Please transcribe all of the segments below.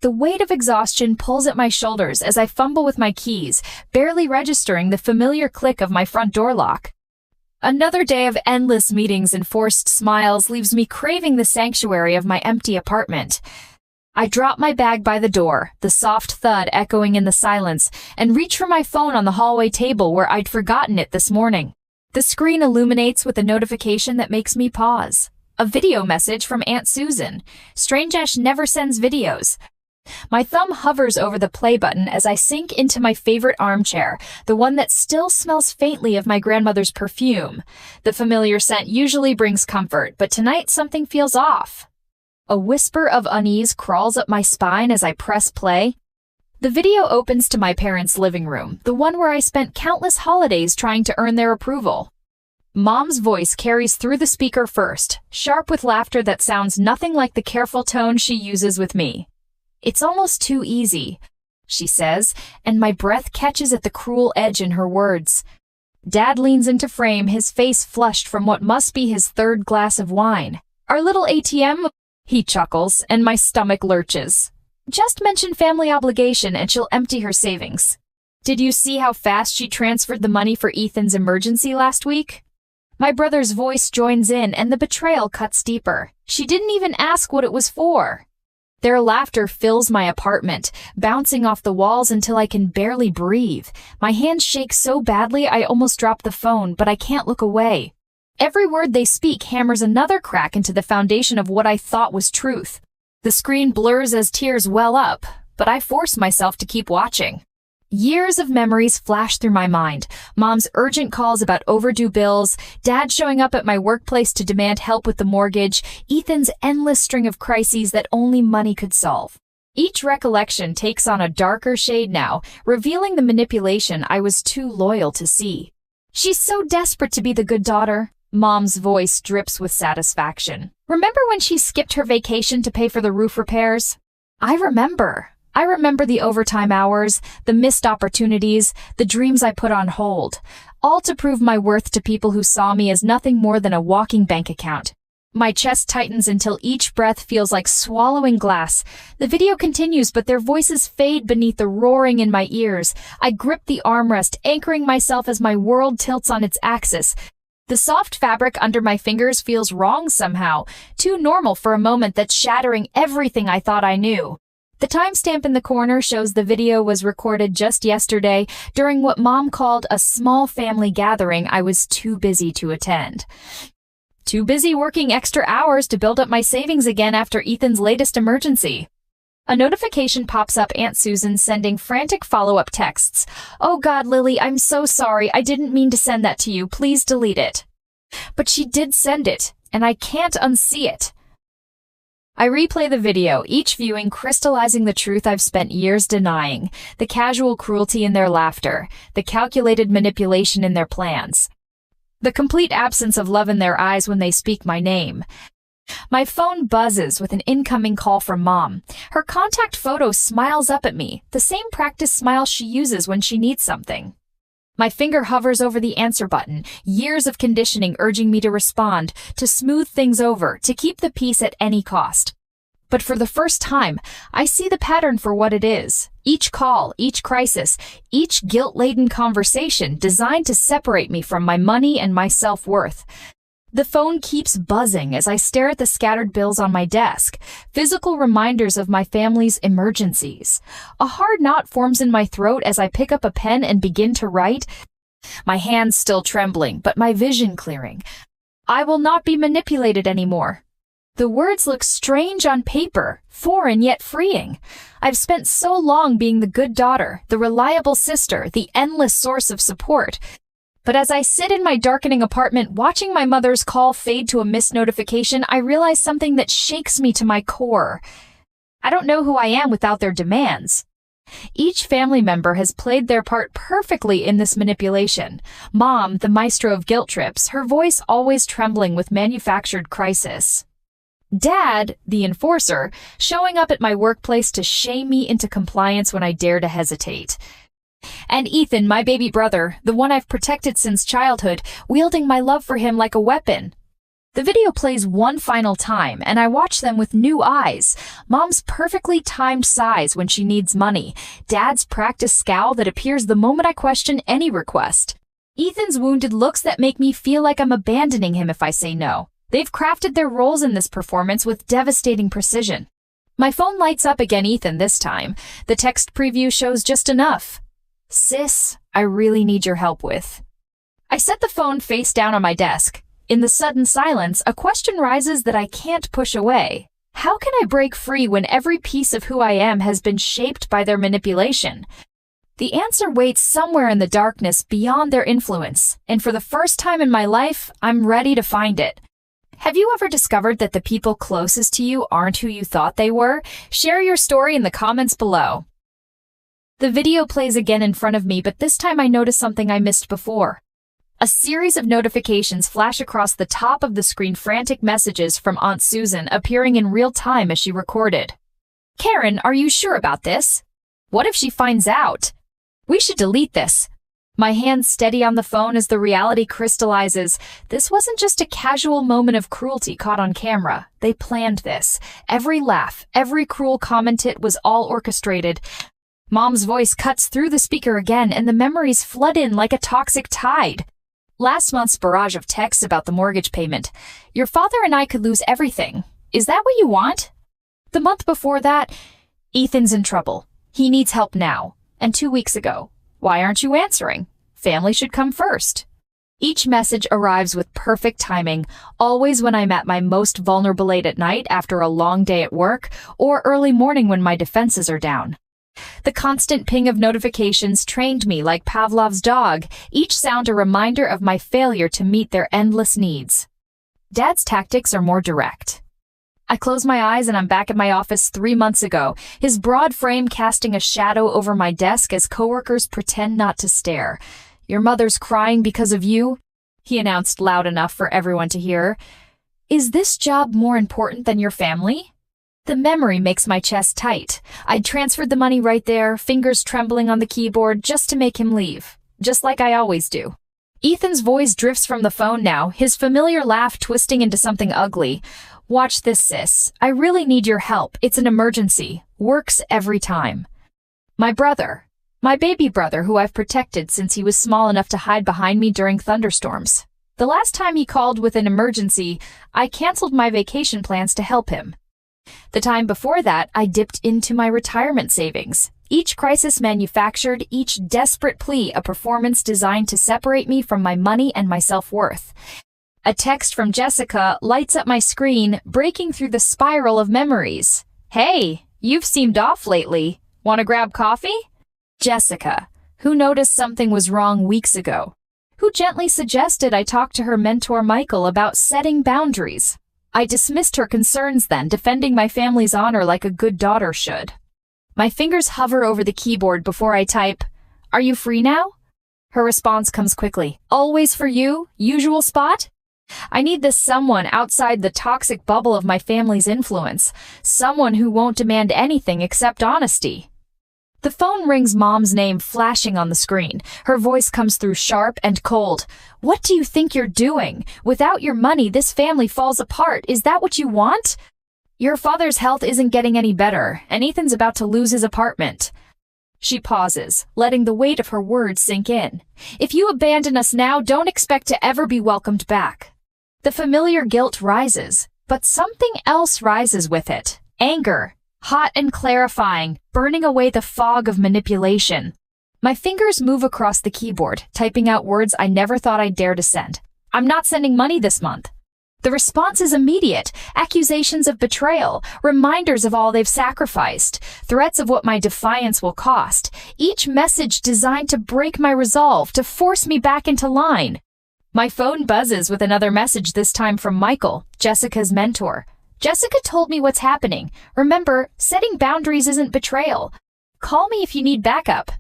The weight of exhaustion pulls at my shoulders as I fumble with my keys, barely registering the familiar click of my front door lock. Another day of endless meetings and forced smiles leaves me craving the sanctuary of my empty apartment. I drop my bag by the door, the soft thud echoing in the silence, and reach for my phone on the hallway table where I'd forgotten it this morning. The screen illuminates with a notification that makes me pause. A video message from Aunt Susan. Strangesh never sends videos. My thumb hovers over the play button as I sink into my favorite armchair, the one that still smells faintly of my grandmother's perfume. The familiar scent usually brings comfort, but tonight something feels off. A whisper of unease crawls up my spine as I press play. The video opens to my parents' living room, the one where I spent countless holidays trying to earn their approval. Mom's voice carries through the speaker first, sharp with laughter that sounds nothing like the careful tone she uses with me. "It's almost too easy," she says, and my breath catches at the cruel edge in her words. Dad leans into frame, his face flushed from what must be his third glass of wine. "Our little ATM?" He chuckles, and my stomach lurches. "Just mention family obligation and she'll empty her savings. Did you see how fast she transferred the money for Ethan's emergency last week?" My brother's voice joins in, and the betrayal cuts deeper. "She didn't even ask what it was for." Their laughter fills my apartment, bouncing off the walls until I can barely breathe. My hands shake so badly I almost drop the phone, but I can't look away. Every word they speak hammers another crack into the foundation of what I thought was truth. The screen blurs as tears well up, but I force myself to keep watching. Years of memories flash through my mind. Mom's urgent calls about overdue bills, Dad showing up at my workplace to demand help with the mortgage, Ethan's endless string of crises that only money could solve. Each recollection takes on a darker shade now, revealing the manipulation I was too loyal to see. "She's so desperate to be the good daughter." Mom's voice drips with satisfaction. "Remember when she skipped her vacation to pay for the roof repairs?" I remember the overtime hours, the missed opportunities, the dreams I put on hold, all to prove my worth to people who saw me as nothing more than a walking bank account. My chest tightens until each breath feels like swallowing glass. The video continues, but their voices fade beneath the roaring in my ears. I grip the armrest, anchoring myself as my world tilts on its axis. The soft fabric under my fingers feels wrong somehow, too normal for a moment that's shattering everything I thought I knew. The timestamp in the corner shows the video was recorded just yesterday during what Mom called a small family gathering I was too busy to attend. Too busy working extra hours to build up my savings again after Ethan's latest emergency. A notification pops up, Aunt Susan sending frantic follow-up texts. "Oh God, Lily, I'm so sorry. I didn't mean to send that to you. Please delete it." But she did send it, and I can't unsee it. I replay the video, each viewing crystallizing the truth I've spent years denying, the casual cruelty in their laughter, the calculated manipulation in their plans, the complete absence of love in their eyes when they speak my name. My phone buzzes with an incoming call from Mom. Her contact photo smiles up at me, the same practice smile she uses when she needs something. My finger hovers over the answer button, years of conditioning urging me to respond, to smooth things over, to keep the peace at any cost. But for the first time, I see the pattern for what it is. Each call, each crisis, each guilt-laden conversation designed to separate me from my money and my self-worth. The phone keeps buzzing as I stare at the scattered bills on my desk, physical reminders of my family's emergencies. A hard knot forms in my throat as I pick up a pen and begin to write, my hands still trembling, but my vision clearing. I will not be manipulated anymore. The words look strange on paper, foreign yet freeing. I've spent so long being the good daughter, the reliable sister, the endless source of support. But as I sit in my darkening apartment watching my mother's call fade to a missed notification, I realize something that shakes me to my core. I don't know who I am without their demands. Each family member has played their part perfectly in this manipulation. Mom, the maestro of guilt trips, her voice always trembling with manufactured crisis. Dad, the enforcer, showing up at my workplace to shame me into compliance when I dare to hesitate. And Ethan, my baby brother, the one I've protected since childhood, wielding my love for him like a weapon. The video plays one final time, and I watch them with new eyes. Mom's perfectly timed sighs when she needs money. Dad's practiced scowl that appears the moment I question any request. Ethan's wounded looks that make me feel like I'm abandoning him if I say no. They've crafted their roles in this performance with devastating precision. My phone lights up again, Ethan this time. The text preview shows just enough. Sis, I really need your help with. I set the phone face down on my desk. In the sudden silence, a question rises that I can't push away. How can I break free when every piece of who I am has been shaped by their manipulation? The answer waits somewhere in the darkness beyond their influence, and for the first time in my life, I'm ready to find it. Have you ever discovered that the people closest to you aren't who you thought they were? Share your story in the comments below. The video plays again in front of me, but this time I notice something I missed before. A series of notifications flash across the top of the screen, frantic messages from Aunt Susan appearing in real time as she recorded. Karen, are you sure about this? What if she finds out? We should delete this. My hands steady on the phone as the reality crystallizes. This wasn't just a casual moment of cruelty caught on camera. They planned this. Every laugh, every cruel comment, it was all orchestrated. Mom's voice cuts through the speaker again, and the memories flood in like a toxic tide. Last month's barrage of texts about the mortgage payment. Your father and I could lose everything. Is that what you want? The month before that, Ethan's in trouble. He needs help now. And 2 weeks ago, why aren't you answering? Family should come first. Each message arrives with perfect timing, always when I'm at my most vulnerable, late at night after a long day at work, or early morning when my defenses are down. The constant ping of notifications trained me like Pavlov's dog, each sound a reminder of my failure to meet their endless needs. Dad's tactics are more direct. I close my eyes and I'm back at my office 3 months ago, his broad frame casting a shadow over my desk as coworkers pretend not to stare. Your mother's crying because of you, he announced loud enough for everyone to hear. Is this job more important than your family? The memory makes my chest tight. I'd transferred the money right there, fingers trembling on the keyboard just to make him leave, just like I always do. Ethan's voice drifts from the phone now, his familiar laugh twisting into something ugly. Watch this, sis. I really need your help. It's an emergency. Works every time. My brother. My baby brother, who I've protected since he was small enough to hide behind me during thunderstorms. The last time he called with an emergency, I canceled my vacation plans to help him. The time before that, I dipped into my retirement savings. Each crisis manufactured, each desperate plea a performance designed to separate me from my money and my self-worth. A text from Jessica lights up my screen, breaking through the spiral of memories. Hey, you've seemed off lately. Want to grab coffee? Jessica, who noticed something was wrong weeks ago, who gently suggested I talk to her mentor Michael about setting boundaries. I dismissed her concerns then, defending my family's honor like a good daughter should. My fingers hover over the keyboard before I type, "Are you free now?" Her response comes quickly. "Always for you? Usual spot?" I need this someone outside the toxic bubble of my family's influence, someone who won't demand anything except honesty. The phone rings, Mom's name flashing on the screen. Her voice comes through sharp and cold. "What do you think you're doing? Without your money, this family falls apart. Is that what you want? Your father's health isn't getting any better, and Ethan's about to lose his apartment." She pauses, letting the weight of her words sink in. "If you abandon us now, don't expect to ever be welcomed back." The familiar guilt rises, but something else rises with it. Anger. Hot and clarifying, burning away the fog of manipulation. My fingers move across the keyboard, typing out words I never thought I'd dare to send. "I'm not sending money this month." The response is immediate. Accusations of betrayal, reminders of all they've sacrificed, threats of what my defiance will cost. Each message designed to break my resolve, to force me back into line. My phone buzzes with another message, this time from Michael, Jessica's mentor. "Jessica told me what's happening. Remember, setting boundaries isn't betrayal. Call me if you need backup."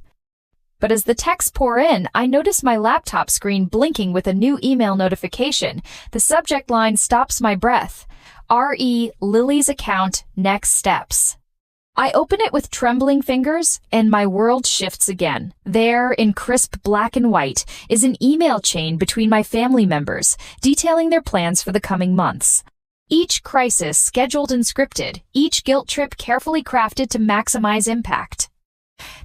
But as the texts pour in, I notice my laptop screen blinking with a new email notification. The subject line stops my breath. R.E. Lily's account, next steps. I open it with trembling fingers, and my world shifts again. There, in crisp black and white, is an email chain between my family members, detailing their plans for the coming months. Each crisis scheduled and scripted, each guilt trip carefully crafted to maximize impact.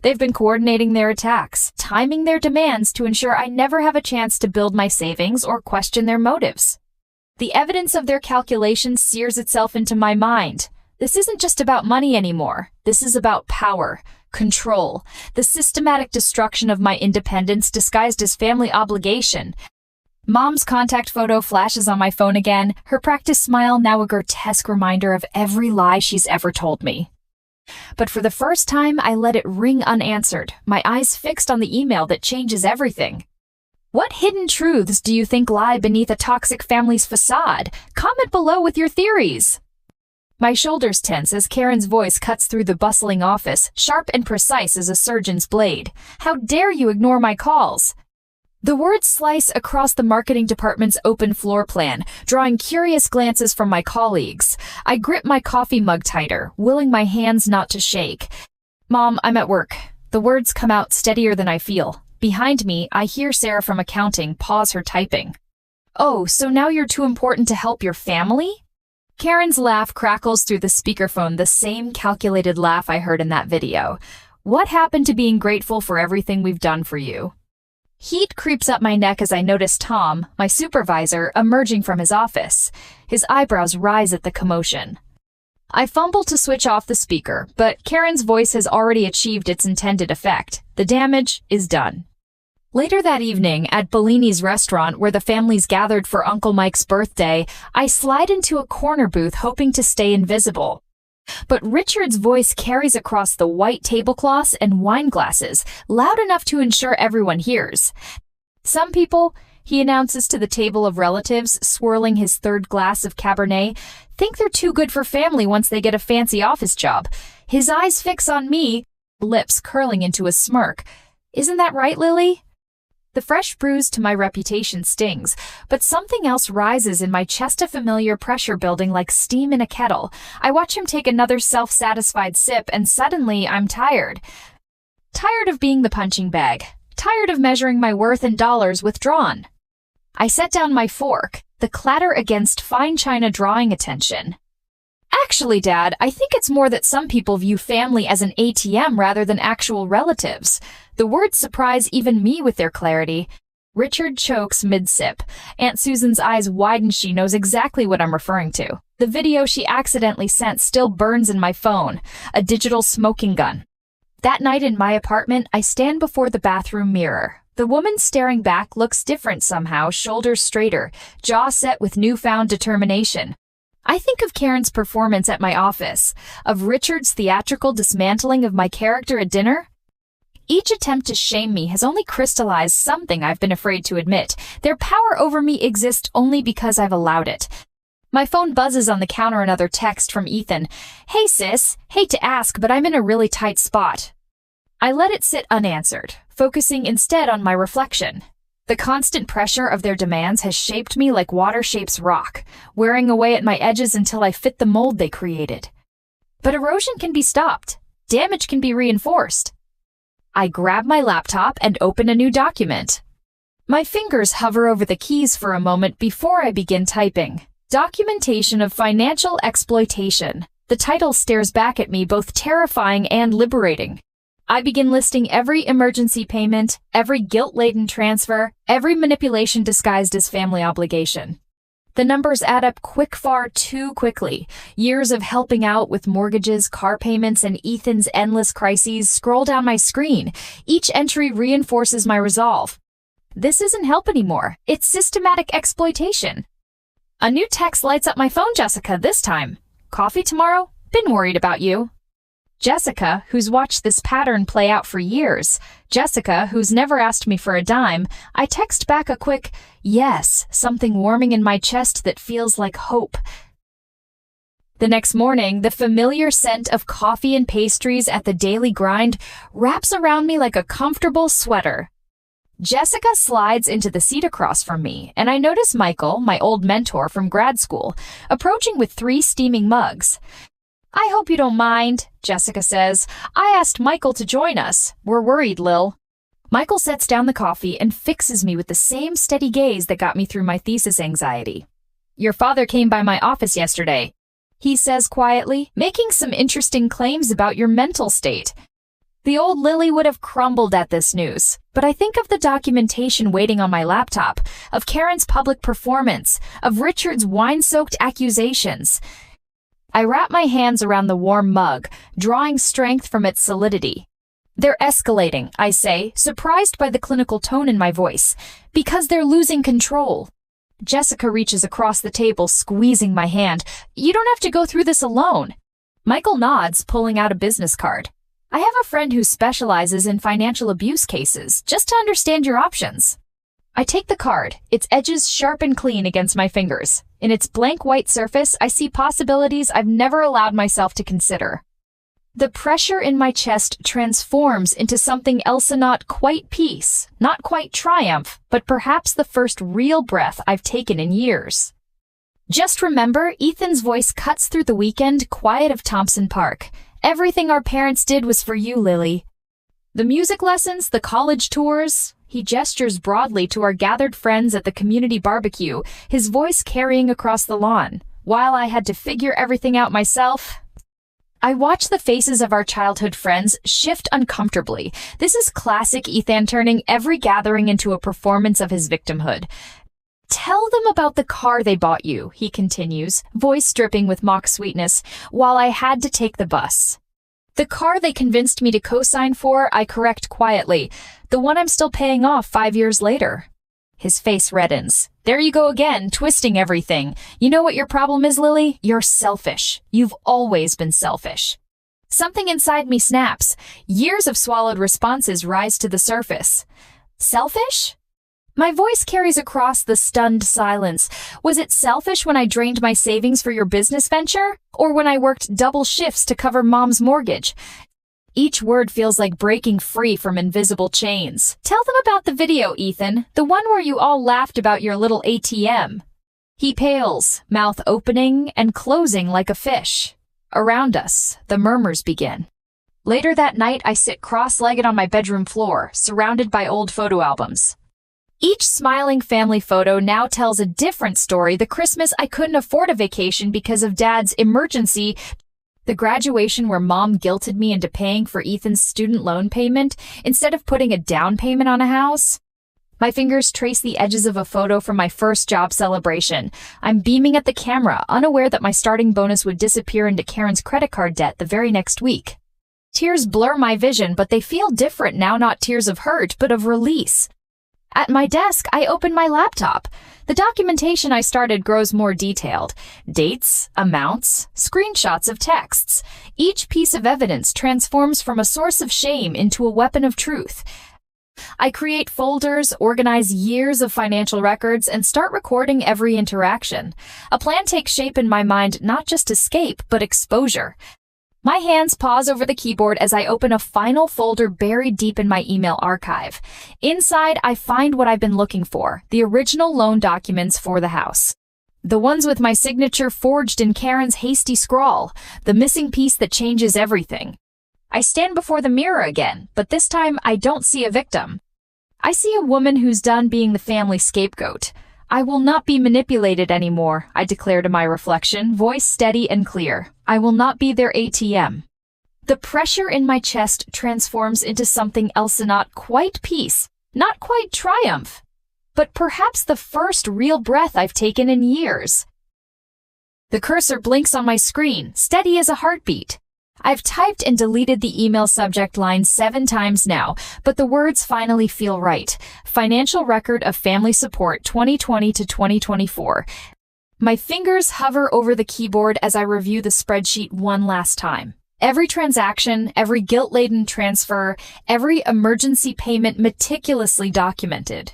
They've been coordinating their attacks, timing their demands to ensure I never have a chance to build my savings or question their motives. The evidence of their calculations sears itself into my mind. This isn't just about money anymore. This is about power, control, the systematic destruction of my independence disguised as family obligation. Mom's contact photo flashes on my phone again, her practiced smile now a grotesque reminder of every lie she's ever told me. But for the first time, I let it ring unanswered, my eyes fixed on the email that changes everything. What hidden truths do you think lie beneath a toxic family's facade? Comment below with your theories. My shoulders tense as Karen's voice cuts through the bustling office, sharp and precise as a surgeon's blade. How dare you ignore my calls? The words slice across the marketing department's open floor plan, drawing curious glances from my colleagues. I grip my coffee mug tighter, willing my hands not to shake. Mom, I'm at work. The words come out steadier than I feel. Behind me, I hear Sarah from accounting pause her typing. Oh, so now you're too important to help your family? Karen's laugh crackles through the speakerphone, the same calculated laugh I heard in that video. What happened to being grateful for everything we've done for you? Heat creeps up my neck as I notice Tom, my supervisor, emerging from his office. His eyebrows rise at the commotion. I fumble to switch off the speaker, but Karen's voice has already achieved its intended effect. The damage is done. Later that evening, at Bellini's restaurant where the families gathered for Uncle Mike's birthday, I slide into a corner booth hoping to stay invisible. But Richard's voice carries across the white tablecloths and wine glasses, loud enough to ensure everyone hears. Some people, he announces to the table of relatives, swirling his third glass of Cabernet, think they're too good for family once they get a fancy office job. His eyes fix on me, lips curling into a smirk. Isn't that right, Lily? The fresh bruise to my reputation stings, but something else rises in my chest, a familiar pressure building like steam in a kettle. I watch him take another self-satisfied sip, and suddenly I'm tired. Tired of being the punching bag. Tired of measuring my worth in dollars withdrawn. I set down my fork, the clatter against fine china drawing attention. Actually, Dad, I think it's more that some people view family as an ATM rather than actual relatives. The words surprise even me with their clarity. Richard chokes mid-sip. Aunt Susan's eyes widen. She knows exactly what I'm referring to. The video she accidentally sent still burns in my phone. A digital smoking gun. That night in my apartment, I stand before the bathroom mirror. The woman staring back looks different somehow, shoulders straighter, jaw set with newfound determination. I think of Karen's performance at my office, of Richard's theatrical dismantling of my character at dinner. Each attempt to shame me has only crystallized something I've been afraid to admit. Their power over me exists only because I've allowed it. My phone buzzes on the counter, another text from Ethan. Hey sis, hate to ask, but I'm in a really tight spot. I let it sit unanswered, focusing instead on my reflection. The constant pressure of their demands has shaped me like water shapes rock, wearing away at my edges until I fit the mold they created. But erosion can be stopped. Damage can be reinforced. I grab my laptop and open a new document. My fingers hover over the keys for a moment before I begin typing. Documentation of financial exploitation. The title stares back at me, both terrifying and liberating. I begin listing every emergency payment, every guilt-laden transfer, every manipulation disguised as family obligation. The numbers add up far too quickly. Years of helping out with mortgages, car payments, and Ethan's endless crises scroll down my screen. Each entry reinforces my resolve. This isn't help anymore. It's systematic exploitation. A new text lights up my phone, Jessica, this time. Coffee tomorrow? Been worried about you. Jessica, who's watched this pattern play out for years. Jessica, who's never asked me for a dime. I text back a quick, yes, something warming in my chest that feels like hope. The next morning, the familiar scent of coffee and pastries at the daily grind wraps around me like a comfortable sweater. Jessica slides into the seat across from me, and I notice Michael, my old mentor from grad school, approaching with 3 steaming mugs. I hope you don't mind, Jessica says. I asked Michael to join us. We're worried, Lil. Michael sets down the coffee and fixes me with the same steady gaze that got me through my thesis anxiety. Your father came by my office yesterday, he says quietly, making some interesting claims about your mental state. The old Lily would have crumbled at this news, but I think of the documentation waiting on my laptop, of Karen's public performance, of Richard's wine-soaked accusations. I wrap my hands around the warm mug, drawing strength from its solidity. They're escalating, I say, surprised by the clinical tone in my voice, because they're losing control. Jessica reaches across the table, squeezing my hand. You don't have to go through this alone. Michael nods, pulling out a business card. I have a friend who specializes in financial abuse cases, just to understand your options. I take the card, its edges sharp and clean against my fingers. In its blank white surface, I see possibilities I've never allowed myself to consider. The pressure in my chest transforms into something else, not quite peace, not quite triumph, but perhaps the first real breath I've taken in years. Just remember, Ethan's voice cuts through the weekend quiet of Thompson Park. Everything our parents did was for you, Lily. The music lessons, the college tours. He gestures broadly to our gathered friends at the community barbecue, his voice carrying across the lawn. While I had to figure everything out myself, I watch the faces of our childhood friends shift uncomfortably. This is classic Ethan turning every gathering into a performance of his victimhood. Tell them about the car they bought you, he continues, voice dripping with mock sweetness, while I had to take the bus. The car they convinced me to co-sign for, I correct quietly. The one I'm still paying off 5 years later. His face reddens. There you go again, twisting everything. You know what your problem is, Lily? You're selfish. You've always been selfish. Something inside me snaps. Years of swallowed responses rise to the surface. Selfish? My voice carries across the stunned silence. Was it selfish when I drained my savings for your business venture? Or when I worked double shifts to cover Mom's mortgage? Each word feels like breaking free from invisible chains. Tell them about the video, Ethan, the one where you all laughed about your little ATM. He pales, mouth opening and closing like a fish. Around us, the murmurs begin. Later that night, I sit cross-legged on my bedroom floor, surrounded by old photo albums. Each smiling family photo now tells a different story. The Christmas I couldn't afford a vacation because of Dad's emergency. The graduation where Mom guilted me into paying for Ethan's student loan payment instead of putting a down payment on a house. My fingers trace the edges of a photo from my first job celebration. I'm beaming at the camera, unaware that my starting bonus would disappear into Karen's credit card debt the very next week. Tears blur my vision, but they feel different now, not tears of hurt, but of release. At my desk, I open my laptop. The documentation I started grows more detailed. Dates, amounts, screenshots of texts. Each piece of evidence transforms from a source of shame into a weapon of truth. I create folders, organize years of financial records, and start recording every interaction. A plan takes shape in my mind, not just escape, but exposure. My hands pause over the keyboard as I open a final folder buried deep in my email archive. Inside, I find what I've been looking for, the original loan documents for the house. The ones with my signature forged in Karen's hasty scrawl, the missing piece that changes everything. I stand before the mirror again, but this time I don't see a victim. I see a woman who's done being the family scapegoat. I will not be manipulated anymore, I declare to my reflection, voice steady and clear. I will not be their ATM. The pressure in my chest transforms into something else, not quite peace, not quite triumph, but perhaps the first real breath I've taken in years. The cursor blinks on my screen, steady as a heartbeat. I've typed and deleted the email subject line 7 times now, but the words finally feel right. Financial record of family support 2020 to 2024. My fingers hover over the keyboard as I review the spreadsheet one last time. Every transaction, every guilt-laden transfer, every emergency payment meticulously documented.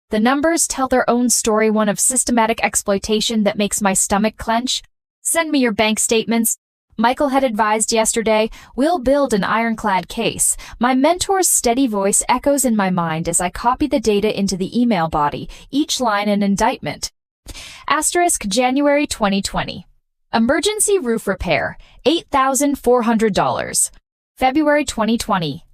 The numbers tell their own story, one of systematic exploitation that makes my stomach clench. Send me your bank statements. Michael had advised yesterday, we'll build an ironclad case. My mentor's steady voice echoes in my mind as I copy the data into the email body, each line an indictment. Asterisk January 2020. Emergency roof repair, $8,400. February 2020.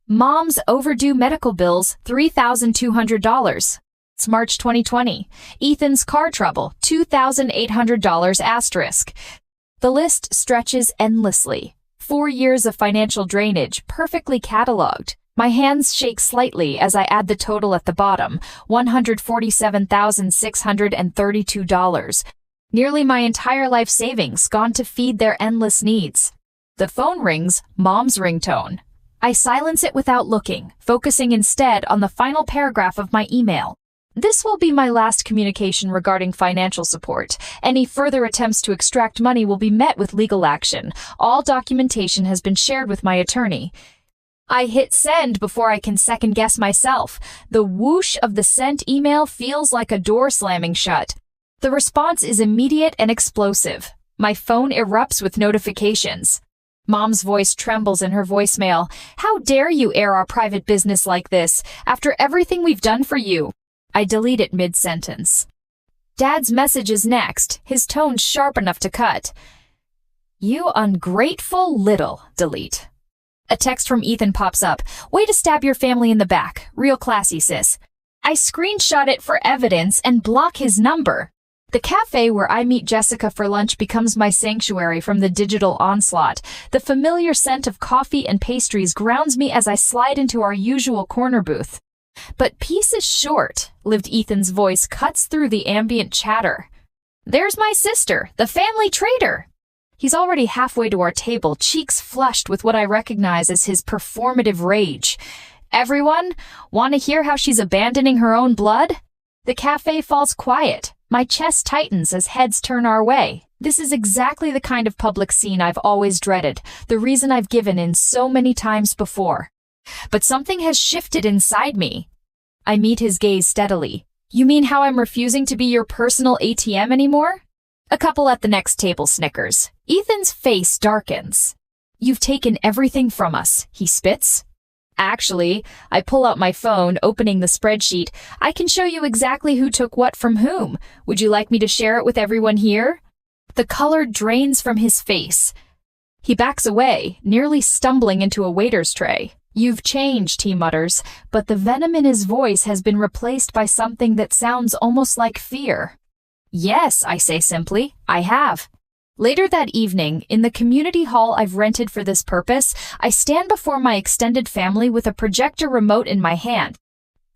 Mom's overdue medical bills, $3,200. It's March 2020. Ethan's car trouble, $2,800 asterisk. The list stretches endlessly. 4 years of financial drainage, perfectly cataloged. My hands shake slightly as I add the total at the bottom, $147,632. Nearly my entire life savings gone to feed their endless needs. The phone rings, Mom's ringtone. I silence it without looking, focusing instead on the final paragraph of my email. This will be my last communication regarding financial support. Any further attempts to extract money will be met with legal action. All documentation has been shared with my attorney. I hit send before I can second-guess myself. The whoosh of the sent email feels like a door slamming shut. The response is immediate and explosive. My phone erupts with notifications. Mom's voice trembles in her voicemail. How dare you air our private business like this, after everything we've done for you? I delete it mid-sentence. Dad's message is next, his tone sharp enough to cut. You ungrateful little, delete. A text from Ethan pops up. Way to stab your family in the back. Real classy, sis. I screenshot it for evidence and block his number. The cafe where I meet Jessica for lunch becomes my sanctuary from the digital onslaught. The familiar scent of coffee and pastries grounds me as I slide into our usual corner booth. But peace is short, lived Ethan's voice cuts through the ambient chatter. There's my sister, the family traitor. He's already halfway to our table, cheeks flushed with what I recognize as his performative rage. Everyone, want to hear how she's abandoning her own blood? The cafe falls quiet. My chest tightens as heads turn our way. This is exactly the kind of public scene I've always dreaded, the reason I've given in so many times before. But something has shifted inside me. I meet his gaze steadily. You mean how I'm refusing to be your personal ATM anymore? A couple at the next table snickers. Ethan's face darkens. You've taken everything from us, he spits. Actually, I pull out my phone, opening the spreadsheet. I can show you exactly who took what from whom. Would you like me to share it with everyone here? The color drains from his face. He backs away, nearly stumbling into a waiter's tray. You've changed, he mutters, but the venom in his voice has been replaced by something that sounds almost like fear. Yes, I say simply, I have. Later that evening, in the community hall I've rented for this purpose, I stand before my extended family with a projector remote in my hand.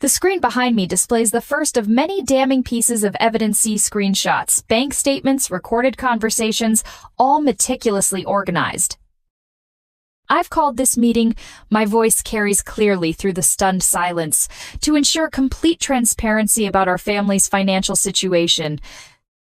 The screen behind me displays the first of many damning pieces of evidence. Screenshots, bank statements, recorded conversations, all meticulously organized. I've called this meeting, my voice carries clearly through the stunned silence, to ensure complete transparency about our family's financial situation.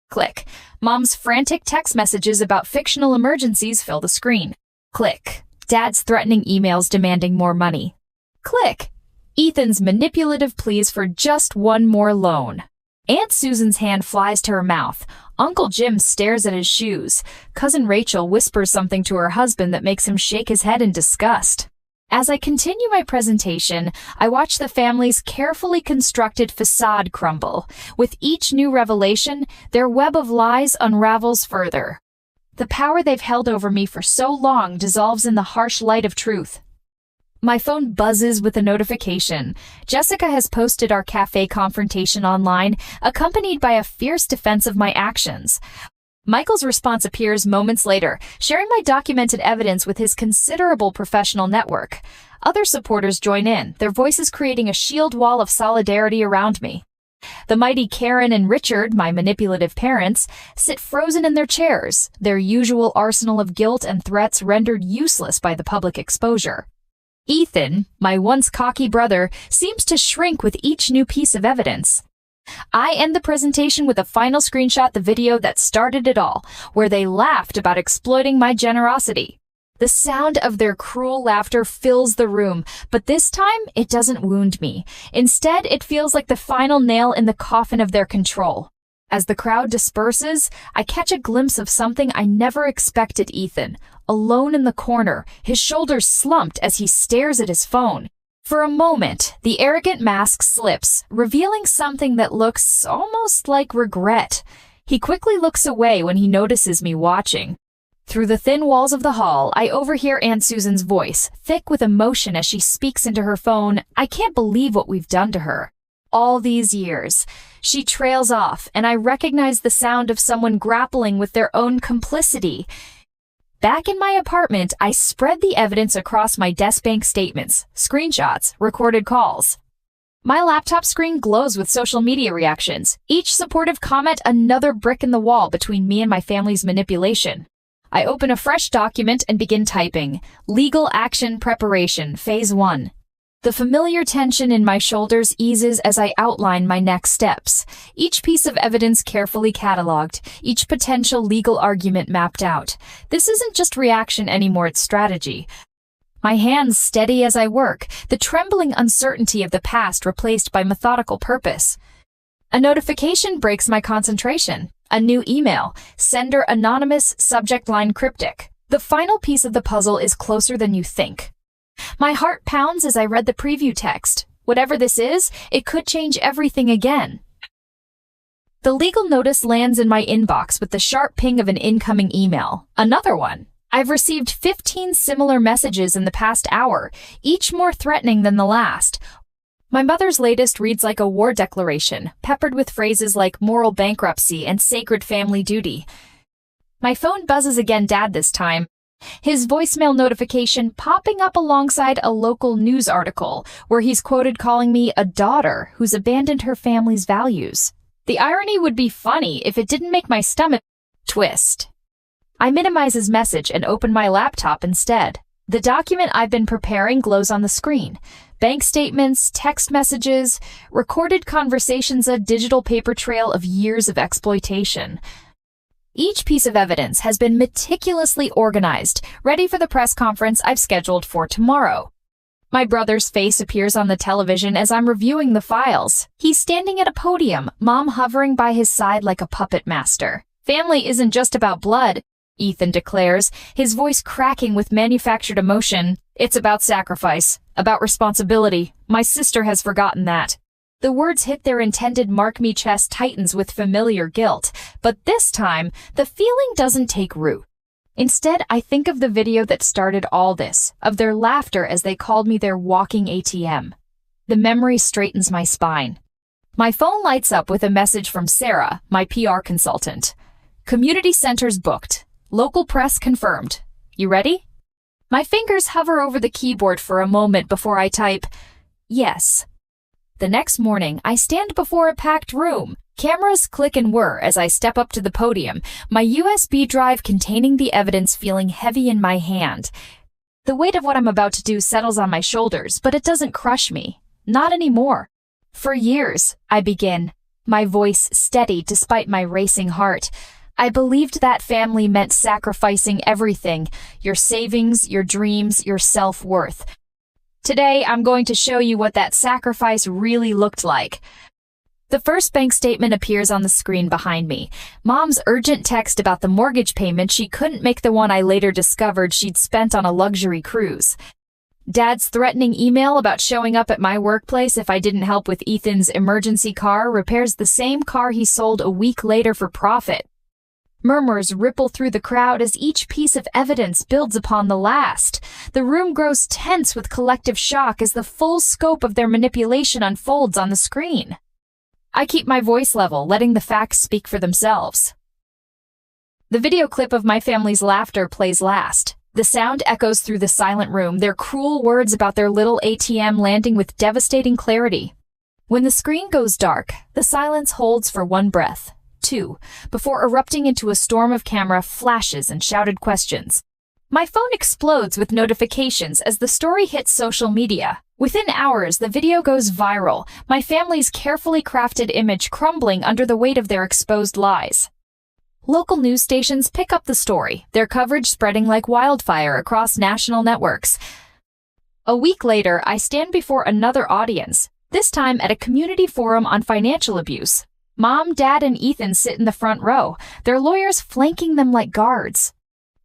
Click. Mom's frantic text messages about fictional emergencies fill the screen. Click. Dad's threatening emails demanding more money. Click. Ethan's manipulative pleas for just one more loan. Aunt Susan's hand flies to her mouth. Uncle Jim stares at his shoes. Cousin Rachel whispers something to her husband that makes him shake his head in disgust. As I continue my presentation, I watch the family's carefully constructed facade crumble. With each new revelation, their web of lies unravels further. The power they've held over me for so long dissolves in the harsh light of truth. My phone buzzes with a notification. Jessica has posted our cafe confrontation online, accompanied by a fierce defense of my actions. Michael's response appears moments later, sharing my documented evidence with his considerable professional network. Other supporters join in, their voices creating a shield wall of solidarity around me. The mighty Karen and Richard, my manipulative parents, sit frozen in their chairs, their usual arsenal of guilt and threats rendered useless by the public exposure. Ethan, my once cocky brother, seems to shrink with each new piece of evidence. I end the presentation with a final screenshot, the video that started it all, where they laughed about exploiting my generosity. The sound of their cruel laughter fills the room, but this time it doesn't wound me. Instead, it feels like the final nail in the coffin of their control. As the crowd disperses, I catch a glimpse of something I never expected. Ethan, alone in the corner, his shoulders slumped as he stares at his phone. For a moment, the arrogant mask slips, revealing something that looks almost like regret. He quickly looks away when he notices me watching. Through the thin walls of the hall, I overhear Aunt Susan's voice, thick with emotion as she speaks into her phone. I can't believe what we've done to her. All these years. She trails off, and I recognize the sound of someone grappling with their own complicity. Back in my apartment, I spread the evidence across my desk: bank statements, screenshots, recorded calls. My laptop screen glows with social media reactions, each supportive comment another brick in the wall between me and my family's manipulation. I open a fresh document and begin typing. Legal action preparation, phase 1. The familiar tension in my shoulders eases as I outline my next steps. Each piece of evidence carefully cataloged, each potential legal argument mapped out. This isn't just reaction anymore, it's strategy. My hands steady as I work, the trembling uncertainty of the past replaced by methodical purpose. A notification breaks my concentration. A new email. Sender anonymous, subject line cryptic. The final piece of the puzzle is closer than you think. My heart pounds as I read the preview text. Whatever this is, it could change everything again. The legal notice lands in my inbox with the sharp ping of an incoming email. Another one. I've received 15 similar messages in the past hour, each more threatening than the last. My mother's latest reads like a war declaration, peppered with phrases like moral bankruptcy and sacred family duty. My phone buzzes again, Dad this time. His voicemail notification popping up alongside a local news article where he's quoted calling me a daughter who's abandoned her family's values. The irony would be funny if it didn't make my stomach twist. I minimize his message and open my laptop instead. The document I've been preparing glows on the screen. Bank statements, text messages, recorded conversations, a digital paper trail of years of exploitation. Each piece of evidence has been meticulously organized, ready for the press conference I've scheduled for tomorrow. My brother's face appears on the television as I'm reviewing the files. He's standing at a podium, Mom hovering by his side like a puppet master. Family isn't just about blood, Ethan declares, his voice cracking with manufactured emotion. It's about sacrifice, about responsibility. My sister has forgotten that. The words hit their intended mark. Me chest tightens with familiar guilt, but this time, the feeling doesn't take root. Instead, I think of the video that started all this, of their laughter as they called me their walking ATM. The memory straightens my spine. My phone lights up with a message from Sarah, my PR consultant. Community centers booked. Local press confirmed. You ready? My fingers hover over the keyboard for a moment before I type, yes. The next morning, I stand before a packed room. Cameras click and whir as I step up to the podium, my USB drive containing the evidence feeling heavy in my hand. The weight of what I'm about to do settles on my shoulders, but it doesn't crush me. Not anymore. For years, I begin, my voice steady despite my racing heart. I believed that family meant sacrificing everything, your savings, your dreams, your self-worth. Today, I'm going to show you what that sacrifice really looked like. The first bank statement appears on the screen behind me. Mom's urgent text about the mortgage payment she couldn't make, the one I later discovered she'd spent on a luxury cruise. Dad's threatening email about showing up at my workplace if I didn't help with Ethan's emergency car repairs the same car he sold a week later for profit. Murmurs ripple through the crowd as each piece of evidence builds upon the last. The room grows tense with collective shock as the full scope of their manipulation unfolds on the screen. I keep my voice level, letting the facts speak for themselves. The video clip of my family's laughter plays last. The sound echoes through the silent room, their cruel words about their little ATM landing with devastating clarity. When the screen goes dark, the silence holds for one breath. 2, before erupting into a storm of camera flashes and shouted questions. My phone explodes with notifications as the story hits social media. Within hours, the video goes viral, my family's carefully crafted image crumbling under the weight of their exposed lies. Local news stations pick up the story, their coverage spreading like wildfire across national networks. A week later, I stand before another audience, this time at a community forum on financial abuse. Mom, Dad, and Ethan sit in the front row, their lawyers flanking them like guards.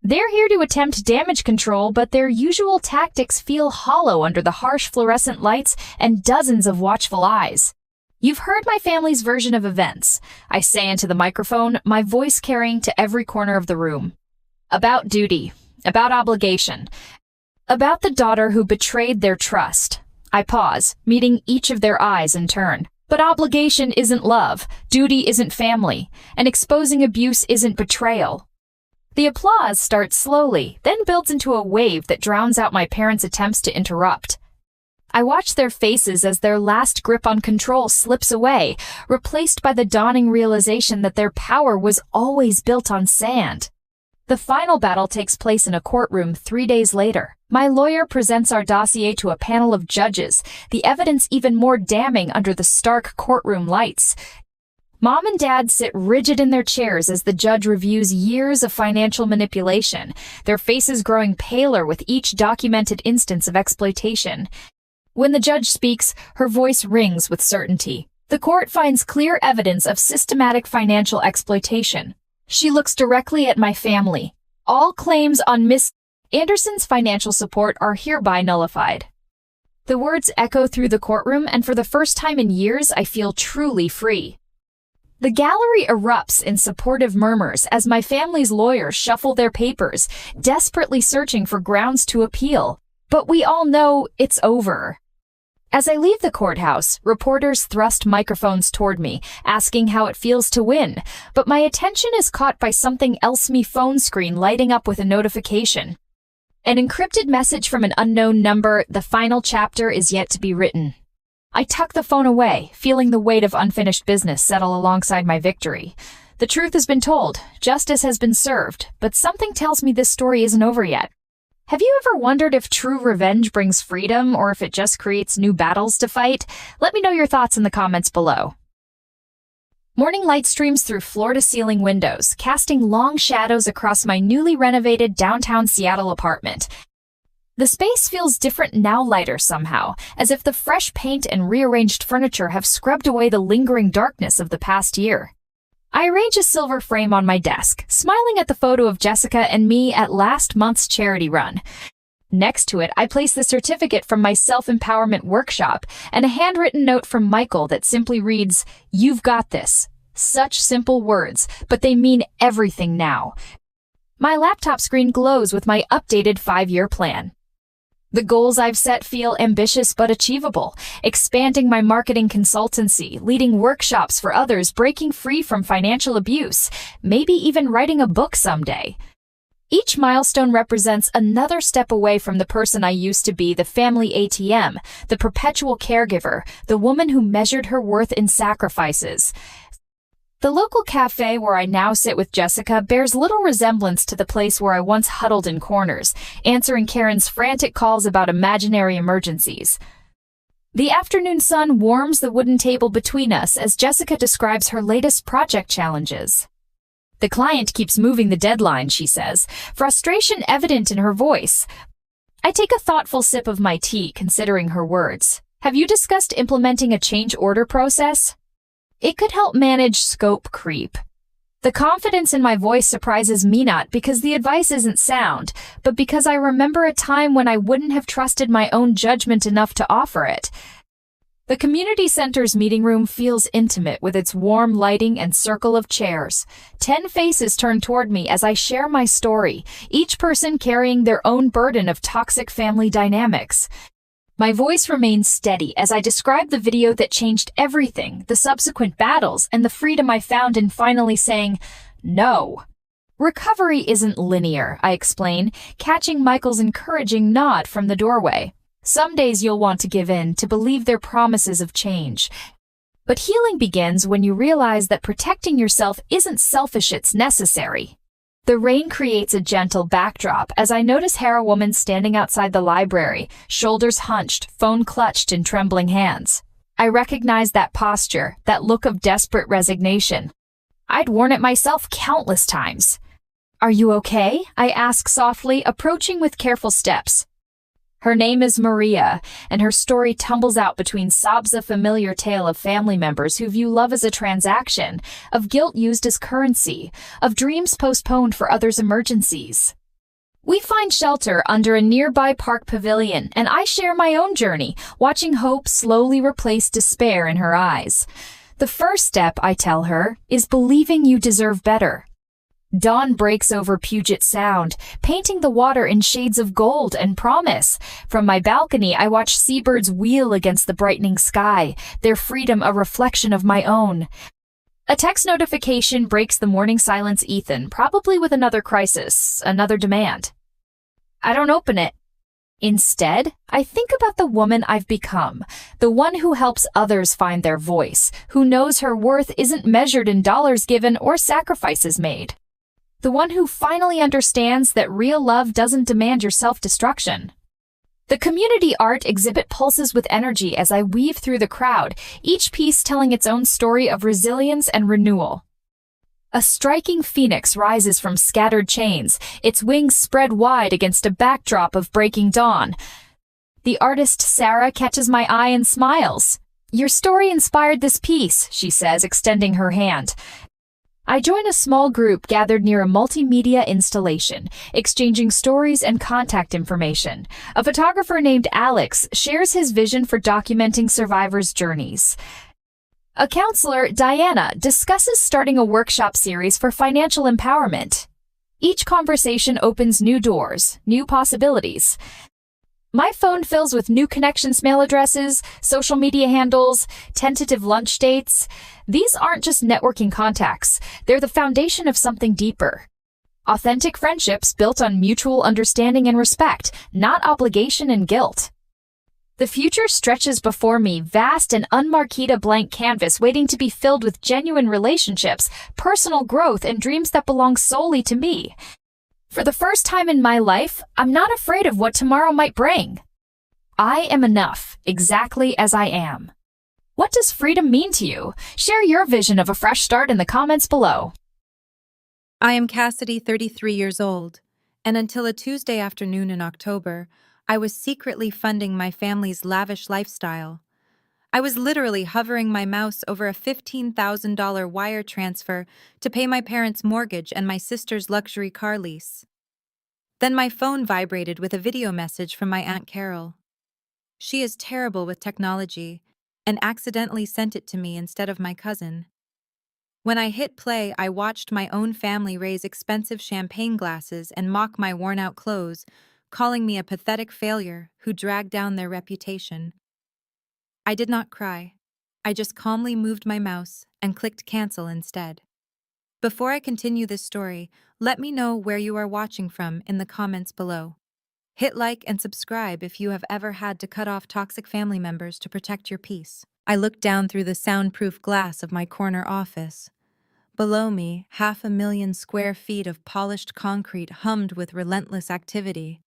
They're here to attempt damage control, but their usual tactics feel hollow under the harsh fluorescent lights and dozens of watchful eyes. You've heard my family's version of events, I say into the microphone, my voice carrying to every corner of the room. About duty, about obligation, about the daughter who betrayed their trust. I pause, meeting each of their eyes in turn. But obligation isn't love, duty isn't family, and exposing abuse isn't betrayal. The applause starts slowly, then builds into a wave that drowns out my parents' attempts to interrupt. I watch their faces as their last grip on control slips away, replaced by the dawning realization that their power was always built on sand. The final battle takes place in a courtroom 3 days later. My lawyer presents our dossier to a panel of judges, the evidence even more damning under the stark courtroom lights. Mom and Dad sit rigid in their chairs as the judge reviews years of financial manipulation, their faces growing paler with each documented instance of exploitation. When the judge speaks, her voice rings with certainty. The court finds clear evidence of systematic financial exploitation. She looks directly at my family. All claims on Miss Anderson's financial support are hereby nullified. The words echo through the courtroom, and for the first time in years, I feel truly free. The gallery erupts in supportive murmurs as my family's lawyers shuffle their papers, desperately searching for grounds to appeal. But we all know it's over. As I leave the courthouse, reporters thrust microphones toward me, asking how it feels to win, but my attention is caught by something else. My phone screen lighting up with a notification. An encrypted message from an unknown number. The final chapter is yet to be written. I tuck the phone away, feeling the weight of unfinished business settle alongside my victory. The truth has been told, justice has been served, but something tells me this story isn't over yet. Have you ever wondered if true revenge brings freedom or if it just creates new battles to fight? Let me know your thoughts in the comments below. Morning light streams through floor-to-ceiling windows, casting long shadows across my newly renovated downtown Seattle apartment. The space feels different now, lighter somehow, as if the fresh paint and rearranged furniture have scrubbed away the lingering darkness of the past year. I arrange a silver frame on my desk, smiling at the photo of Jessica and me at last month's charity run. Next to it, I place the certificate from my self-empowerment workshop and a handwritten note from Michael that simply reads, "You've got this." Such simple words, but they mean everything now. My laptop screen glows with my updated 5-year plan. The goals I've set feel ambitious but achievable, expanding my marketing consultancy, leading workshops for others, breaking free from financial abuse, maybe even writing a book someday. Each milestone represents another step away from the person I used to be, the family ATM, the perpetual caregiver, the woman who measured her worth in sacrifices. The local cafe where I now sit with Jessica bears little resemblance to the place where I once huddled in corners, answering Karen's frantic calls about imaginary emergencies. The afternoon sun warms the wooden table between us as Jessica describes her latest project challenges. The client keeps moving the deadline, she says, frustration evident in her voice. I take a thoughtful sip of my tea, considering her words. Have you discussed implementing a change order process? It could help manage scope creep. The confidence in my voice surprises me, not because the advice isn't sound, but because I remember a time when I wouldn't have trusted my own judgment enough to offer it. The community center's meeting room feels intimate with its warm lighting and circle of chairs. 10 faces turn toward me as I share my story, each person carrying their own burden of toxic family dynamics. My voice remains steady as I describe the video that changed everything, the subsequent battles, and the freedom I found in finally saying, no. Recovery isn't linear, I explain, catching Michael's encouraging nod from the doorway. Some days you'll want to give in, to believe their promises of change. But healing begins when you realize that protecting yourself isn't selfish, it's necessary. The rain creates a gentle backdrop as I notice Hera woman standing outside the library, shoulders hunched, phone clutched in trembling hands. I recognize that posture, that look of desperate resignation. I'd worn it myself countless times. Are you okay? I ask softly, approaching with careful steps. Her name is Maria, and her story tumbles out between sobs, a familiar tale of family members who view love as a transaction, of guilt used as currency, of dreams postponed for others' emergencies. We find shelter under a nearby park pavilion, and I share my own journey, watching hope slowly replace despair in her eyes. The first step, I tell her, is believing you deserve better. Dawn breaks over Puget Sound, painting the water in shades of gold and promise. From my balcony, I watch seabirds wheel against the brightening sky, their freedom a reflection of my own. A text notification breaks the morning silence, Ethan, probably with another crisis, another demand. I don't open it. Instead, I think about the woman I've become, the one who helps others find their voice, who knows her worth isn't measured in dollars given or sacrifices made. The one who finally understands that real love doesn't demand your self-destruction. The community art exhibit pulses with energy as I weave through the crowd, each piece telling its own story of resilience and renewal. A striking phoenix rises from scattered chains, its wings spread wide against a backdrop of breaking dawn. The artist Sarah catches my eye and smiles. "Your story inspired this piece," she says, extending her hand. I join a small group gathered near a multimedia installation, exchanging stories and contact information. A photographer named Alex shares his vision for documenting survivors' journeys. A counselor, Diana, discusses starting a workshop series for financial empowerment. Each conversation opens new doors, new possibilities. My phone fills with new connections, mail addresses, social media handles, tentative lunch dates. These aren't just networking contacts, they're the foundation of something deeper. Authentic friendships built on mutual understanding and respect, not obligation and guilt. The future stretches before me, vast and unmarked, a blank canvas waiting to be filled with genuine relationships, personal growth, and dreams that belong solely to me. For the first time in my life, I'm not afraid of what tomorrow might bring. I am enough, exactly as I am. What does freedom mean to you? Share your vision of a fresh start in the comments below. I am Cassidy, 33 years old, and until a Tuesday afternoon in October, I was secretly funding my family's lavish lifestyle. I was literally hovering my mouse over a $15,000 wire transfer to pay my parents' mortgage and my sister's luxury car lease. Then my phone vibrated with a video message from my Aunt Carol. She is terrible with technology and accidentally sent it to me instead of my cousin. When I hit play, I watched my own family raise expensive champagne glasses and mock my worn-out clothes, calling me a pathetic failure who dragged down their reputation. I did not cry. I just calmly moved my mouse and clicked cancel instead. Before I continue this story, let me know where you are watching from in the comments below. Hit like and subscribe if you have ever had to cut off toxic family members to protect your peace. I looked down through the soundproof glass of my corner office. Below me, 500,000 square feet of polished concrete hummed with relentless activity.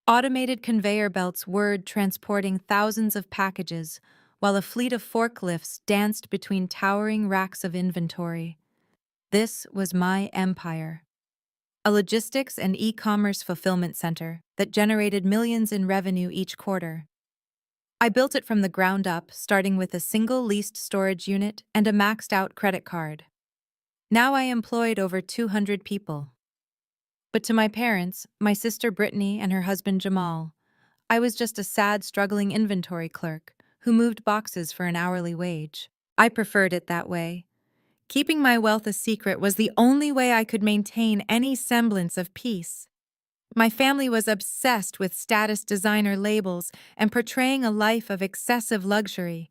Automated conveyor belts whirred, transporting thousands of packages, while a fleet of forklifts danced between towering racks of inventory. This was my empire. A logistics and e-commerce fulfillment center that generated millions in revenue each quarter. I built it from the ground up, starting with a single leased storage unit and a maxed-out credit card. Now I employed over 200 people. But to my parents, my sister Brittany and her husband Jamal, I was just a sad, struggling inventory clerk who moved boxes for an hourly wage. I preferred it that way. Keeping my wealth a secret was the only way I could maintain any semblance of peace. My family was obsessed with status designer labels and portraying a life of excessive luxury.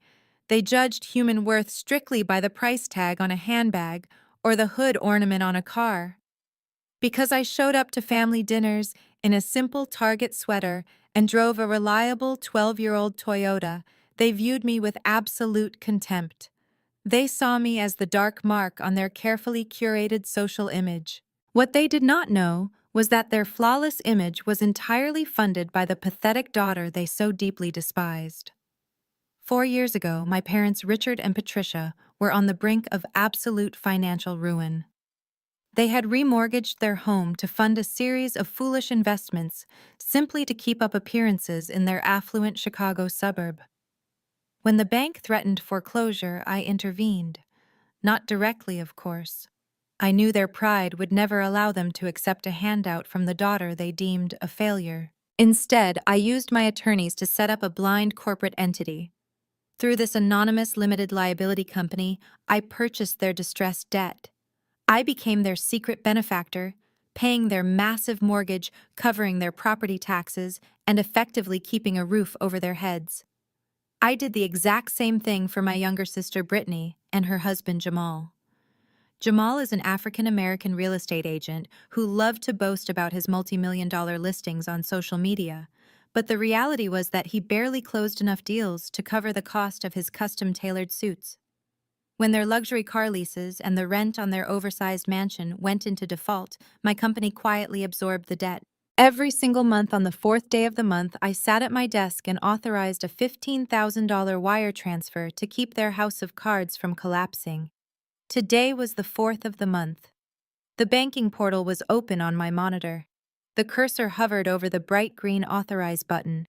They judged human worth strictly by the price tag on a handbag or the hood ornament on a car. Because I showed up to family dinners in a simple Target sweater and drove a reliable 12-year-old Toyota, they viewed me with absolute contempt. They saw me as the dark mark on their carefully curated social image. What they did not know was that their flawless image was entirely funded by the pathetic daughter they so deeply despised. 4 years ago, my parents Richard and Patricia were on the brink of absolute financial ruin. They had remortgaged their home to fund a series of foolish investments simply to keep up appearances in their affluent Chicago suburb. When the bank threatened foreclosure, I intervened. Not directly, of course. I knew their pride would never allow them to accept a handout from the daughter they deemed a failure. Instead, I used my attorneys to set up a blind corporate entity. Through this anonymous limited liability company, I purchased their distressed debt. I became their secret benefactor, paying their massive mortgage, covering their property taxes, and effectively keeping a roof over their heads. I did the exact same thing for my younger sister Brittany and her husband Jamal. Jamal is an African-American real estate agent who loved to boast about his multi-million-dollar listings on social media, but the reality was that he barely closed enough deals to cover the cost of his custom-tailored suits. When their luxury car leases and the rent on their oversized mansion went into default, my company quietly absorbed the debt. Every single month on the fourth day of the month, I sat at my desk and authorized a $15,000 wire transfer to keep their house of cards from collapsing. Today was the 4th of the month. The banking portal was open on my monitor. The cursor hovered over the bright green Authorize button.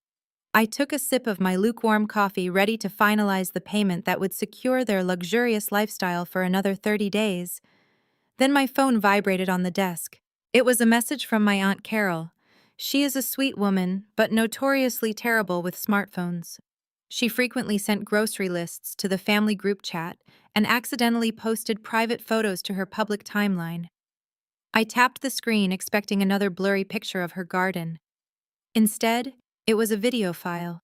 I took a sip of my lukewarm coffee, ready to finalize the payment that would secure their luxurious lifestyle for another 30 days. Then my phone vibrated on the desk. It was a message from my Aunt Carol. She is a sweet woman, but notoriously terrible with smartphones. She frequently sent grocery lists to the family group chat and accidentally posted private photos to her public timeline. I tapped the screen, expecting another blurry picture of her garden. Instead, it was a video file.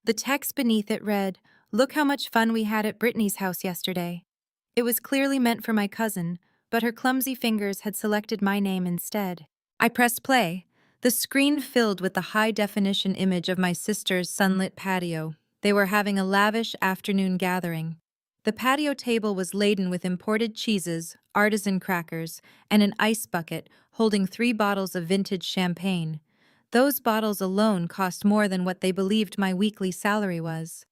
The text beneath it read, "Look how much fun we had at Brittany's house yesterday." It was clearly meant for my cousin, but her clumsy fingers had selected my name instead. I pressed play. The screen filled with the high-definition image of my sister's sunlit patio. They were having a lavish afternoon gathering. The patio table was laden with imported cheeses, artisan crackers, and an ice bucket holding 3 bottles of vintage champagne. Those bottles alone cost more than what they believed my weekly salary was.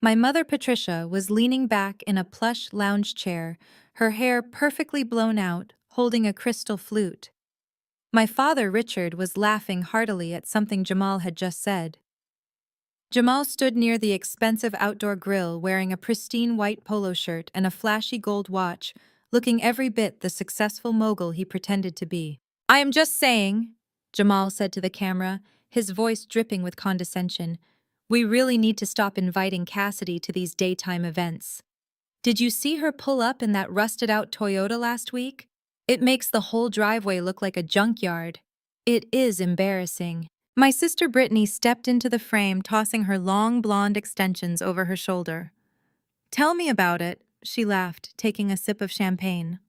My mother, Patricia, was leaning back in a plush lounge chair, her hair perfectly blown out, holding a crystal flute. My father, Richard, was laughing heartily at something Jamal had just said. Jamal stood near the expensive outdoor grill wearing a pristine white polo shirt and a flashy gold watch, looking every bit the successful mogul he pretended to be. "I am just saying," Jamal said to the camera, his voice dripping with condescension, "we really need to stop inviting Cassidy to these daytime events. Did you see her pull up in that rusted-out Toyota last week? It makes the whole driveway look like a junkyard. It is embarrassing." My sister Brittany stepped into the frame, tossing her long blonde extensions over her shoulder. "Tell me about it," she laughed, taking a sip of champagne.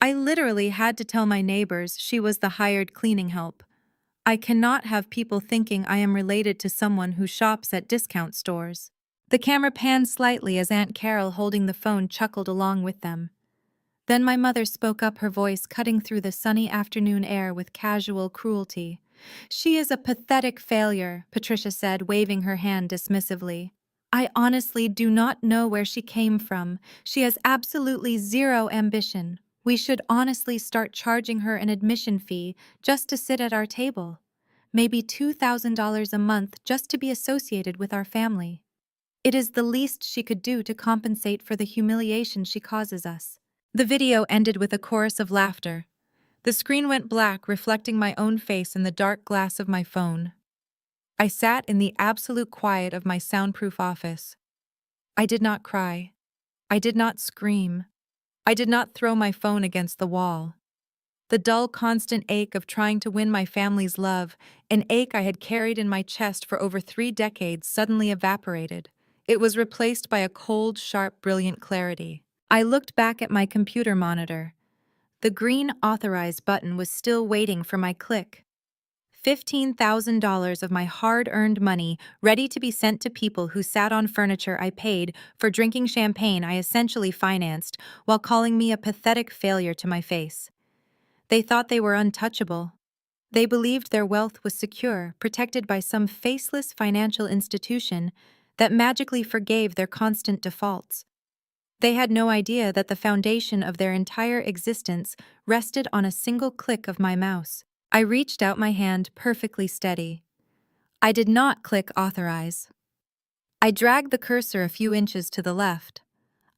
"I literally had to tell my neighbors she was the hired cleaning help. I cannot have people thinking I am related to someone who shops at discount stores." The camera panned slightly as Aunt Carol, holding the phone, chuckled along with them. Then my mother spoke up, her voice cutting through the sunny afternoon air with casual cruelty. "She is a pathetic failure," Patricia said, waving her hand dismissively. "I honestly do not know where she came from. She has absolutely zero ambition. We should honestly start charging her an admission fee just to sit at our table. Maybe $2,000 a month just to be associated with our family. It is the least she could do to compensate for the humiliation she causes us." The video ended with a chorus of laughter. The screen went black, reflecting my own face in the dark glass of my phone. I sat in the absolute quiet of my soundproof office. I did not cry. I did not scream. I did not throw my phone against the wall. The dull, constant ache of trying to win my family's love, an ache I had carried in my chest for over 3 decades, suddenly evaporated. It was replaced by a cold, sharp, brilliant clarity. I looked back at my computer monitor. The green Authorize button was still waiting for my click. $15,000 of my hard-earned money ready to be sent to people who sat on furniture I paid for drinking champagne I essentially financed while calling me a pathetic failure to my face. They thought they were untouchable. They believed their wealth was secure, protected by some faceless financial institution that magically forgave their constant defaults. They had no idea that the foundation of their entire existence rested on a single click of my mouse. I reached out my hand, perfectly steady. I did not click Authorize. I dragged the cursor a few inches to the left.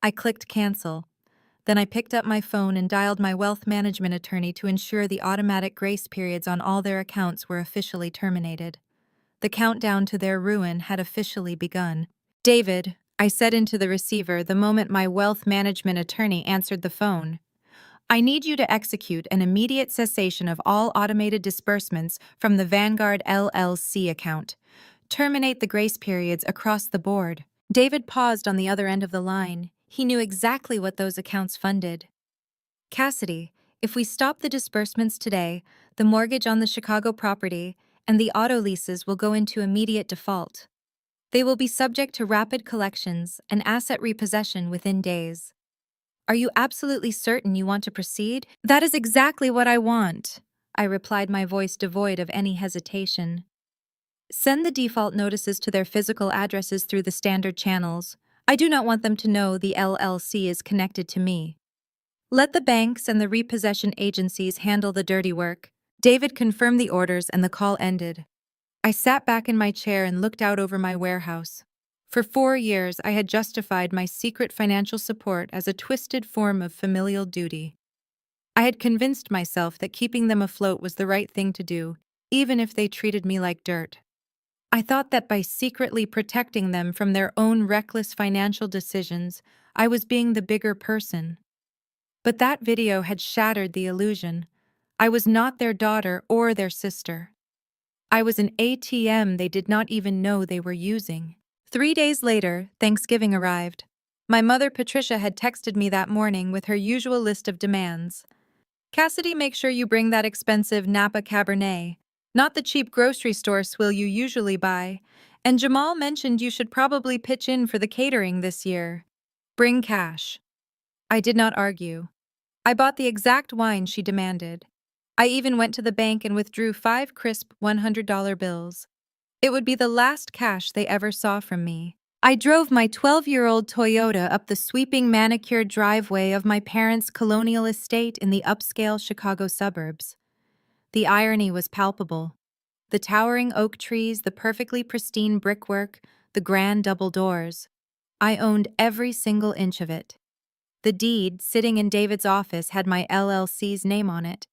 I clicked Cancel. Then I picked up my phone and dialed my wealth management attorney to ensure the automatic grace periods on all their accounts were officially terminated. The countdown to their ruin had officially begun. "David," I said into the receiver the moment my wealth management attorney answered the phone, "I need you to execute an immediate cessation of all automated disbursements from the Vanguard LLC account. Terminate the grace periods across the board." David paused on the other end of the line. He knew exactly what those accounts funded. "Cassidy, if we stop the disbursements today, the mortgage on the Chicago property and the auto leases will go into immediate default. They will be subject to rapid collections and asset repossession within days. Are you absolutely certain you want to proceed?" "That is exactly what I want," I replied, my voice devoid of any hesitation. "Send the default notices to their physical addresses through the standard channels. I do not want them to know the LLC is connected to me. Let the banks and the repossession agencies handle the dirty work." David confirmed the orders and the call ended. I sat back in my chair and looked out over my warehouse. For 4 years, I had justified my secret financial support as a twisted form of familial duty. I had convinced myself that keeping them afloat was the right thing to do, even if they treated me like dirt. I thought that by secretly protecting them from their own reckless financial decisions, I was being the bigger person. But that video had shattered the illusion. I was not their daughter or their sister. I was an ATM they did not even know they were using. 3 days later, Thanksgiving arrived. My mother, Patricia, had texted me that morning with her usual list of demands. "Cassidy, make sure you bring that expensive Napa Cabernet, not the cheap grocery store swill you usually buy. And Jamal mentioned you should probably pitch in for the catering this year. Bring cash." I did not argue. I bought the exact wine she demanded. I even went to the bank and withdrew 5 crisp $100 bills. It would be the last cash they ever saw from me. I drove my 12-year-old Toyota up the sweeping manicured driveway of my parents' colonial estate in the upscale Chicago suburbs. The irony was palpable. The towering oak trees, the perfectly pristine brickwork, the grand double doors. I owned every single inch of it. The deed, sitting in David's office, had my LLC's name on it.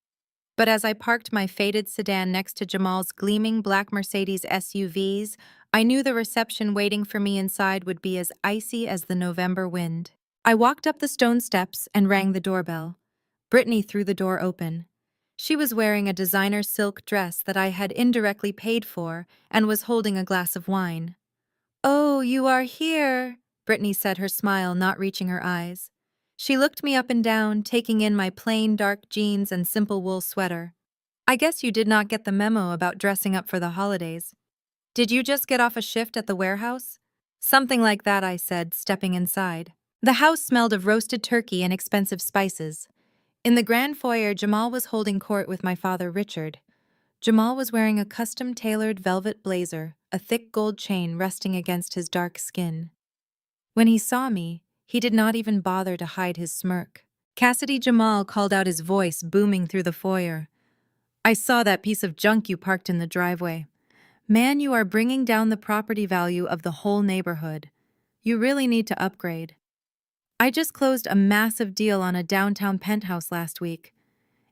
But as I parked my faded sedan next to Jamal's gleaming black Mercedes SUVs, I knew the reception waiting for me inside would be as icy as the November wind. I walked up the stone steps and rang the doorbell. Brittany threw the door open. She was wearing a designer silk dress that I had indirectly paid for and was holding a glass of wine. "Oh, you are here," Brittany said, her smile not reaching her eyes. She looked me up and down, taking in my plain dark jeans and simple wool sweater. "I guess you did not get the memo about dressing up for the holidays. Did you just get off a shift at the warehouse?" "Something like that," I said, stepping inside. The house smelled of roasted turkey and expensive spices. In the grand foyer, Jamal was holding court with my father, Richard. Jamal was wearing a custom-tailored velvet blazer, a thick gold chain resting against his dark skin. When he saw me, he did not even bother to hide his smirk. "Cassidy," Jamal called out, his voice booming through the foyer. "I saw that piece of junk you parked in the driveway. Man, you are bringing down the property value of the whole neighborhood. You really need to upgrade. I just closed a massive deal on a downtown penthouse last week.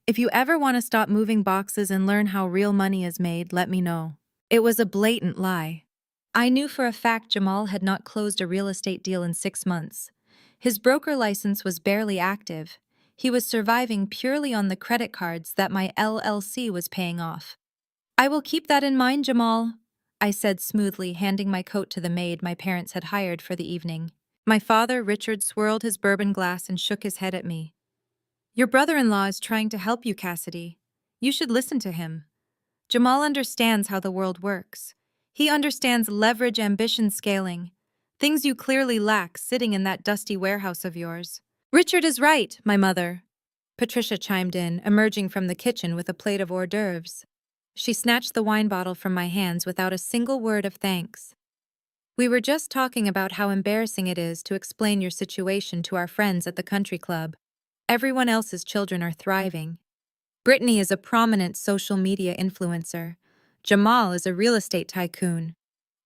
If you ever want to stop moving boxes and learn how real money is made, let me know." It was a blatant lie. I knew for a fact Jamal had not closed a real estate deal in 6 months. His broker license was barely active. He was surviving purely on the credit cards that my LLC was paying off. "I will keep that in mind, Jamal," I said smoothly, handing my coat to the maid my parents had hired for the evening. My father, Richard, swirled his bourbon glass and shook his head at me. "Your brother-in-law is trying to help you, Cassidy. You should listen to him. Jamal understands how the world works. He understands leverage, ambition, scaling. Things you clearly lack sitting in that dusty warehouse of yours." "Richard is right, my mother," Patricia chimed in, emerging from the kitchen with a plate of hors d'oeuvres. She snatched the wine bottle from my hands without a single word of thanks. "We were just talking about how embarrassing it is to explain your situation to our friends at the country club. Everyone else's children are thriving. Brittany is a prominent social media influencer. Jamal is a real estate tycoon.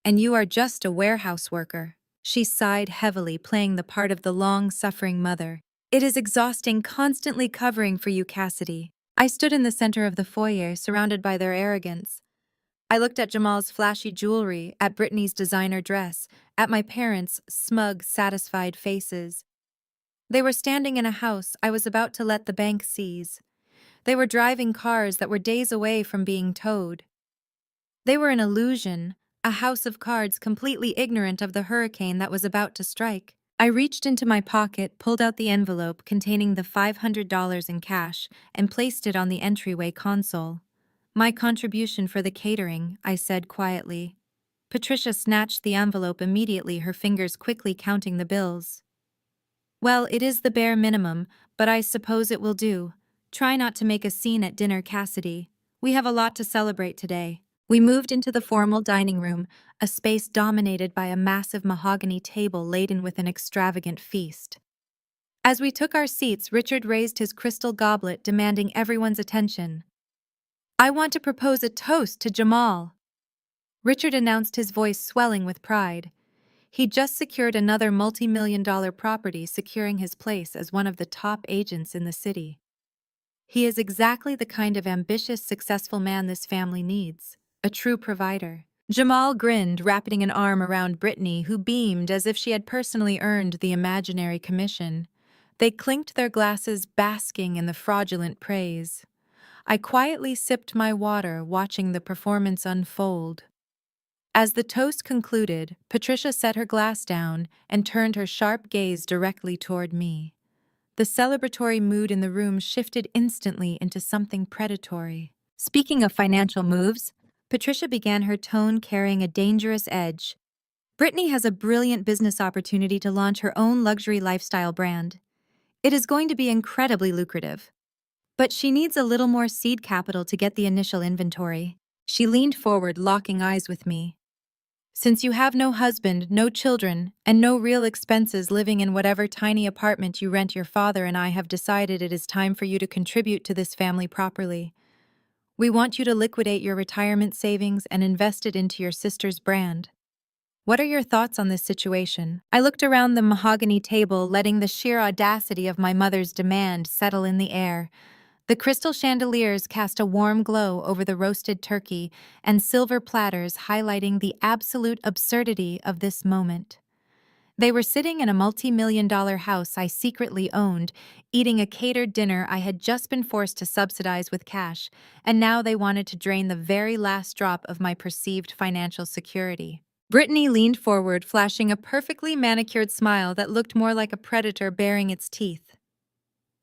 And you are just a warehouse worker." She sighed heavily, playing the part of the long-suffering mother. It is exhausting constantly covering for you, Cassidy. I stood in the center of the foyer, surrounded by their arrogance. I looked at Jamal's flashy jewelry, at Brittany's designer dress, at my parents' smug, satisfied faces. They were standing in a house I was about to let the bank seize. They were driving cars that were days away from being towed. They were an illusion, a house of cards completely ignorant of the hurricane that was about to strike. I reached into my pocket, pulled out the envelope containing the $500 in cash, and placed it on the entryway console. My contribution for the catering, I said quietly. Patricia snatched the envelope immediately, her fingers quickly counting the bills. Well, it is the bare minimum, but I suppose it will do. Try not to make a scene at dinner, Cassidy. We have a lot to celebrate today. We moved into the formal dining room, a space dominated by a massive mahogany table laden with an extravagant feast. As we took our seats, Richard raised his crystal goblet, demanding everyone's attention. I want to propose a toast to Jamal, Richard announced, his voice swelling with pride. He just secured another multi-million-dollar property, securing his place as one of the top agents in the city. He is exactly the kind of ambitious, successful man this family needs, a true provider. Jamal grinned, wrapping an arm around Brittany, who beamed as if she had personally earned the imaginary commission. They clinked their glasses, basking in the fraudulent praise. I quietly sipped my water, watching the performance unfold. As the toast concluded, Patricia set her glass down and turned her sharp gaze directly toward me. The celebratory mood in the room shifted instantly into something predatory. Speaking of financial moves, Patricia began, her tone carrying a dangerous edge. Brittany has a brilliant business opportunity to launch her own luxury lifestyle brand. It is going to be incredibly lucrative. But she needs a little more seed capital to get the initial inventory. She leaned forward, locking eyes with me. Since you have no husband, no children, and no real expenses living in whatever tiny apartment you rent, your father and I have decided it is time for you to contribute to this family properly. We want you to liquidate your retirement savings and invest it into your sister's brand. What are your thoughts on this situation? I looked around the mahogany table, letting the sheer audacity of my mother's demand settle in the air. The crystal chandeliers cast a warm glow over the roasted turkey, and silver platters highlighting the absolute absurdity of this moment. They were sitting in a multi-million-dollar house I secretly owned, eating a catered dinner I had just been forced to subsidize with cash, and now they wanted to drain the very last drop of my perceived financial security. Brittany leaned forward, flashing a perfectly manicured smile that looked more like a predator baring its teeth.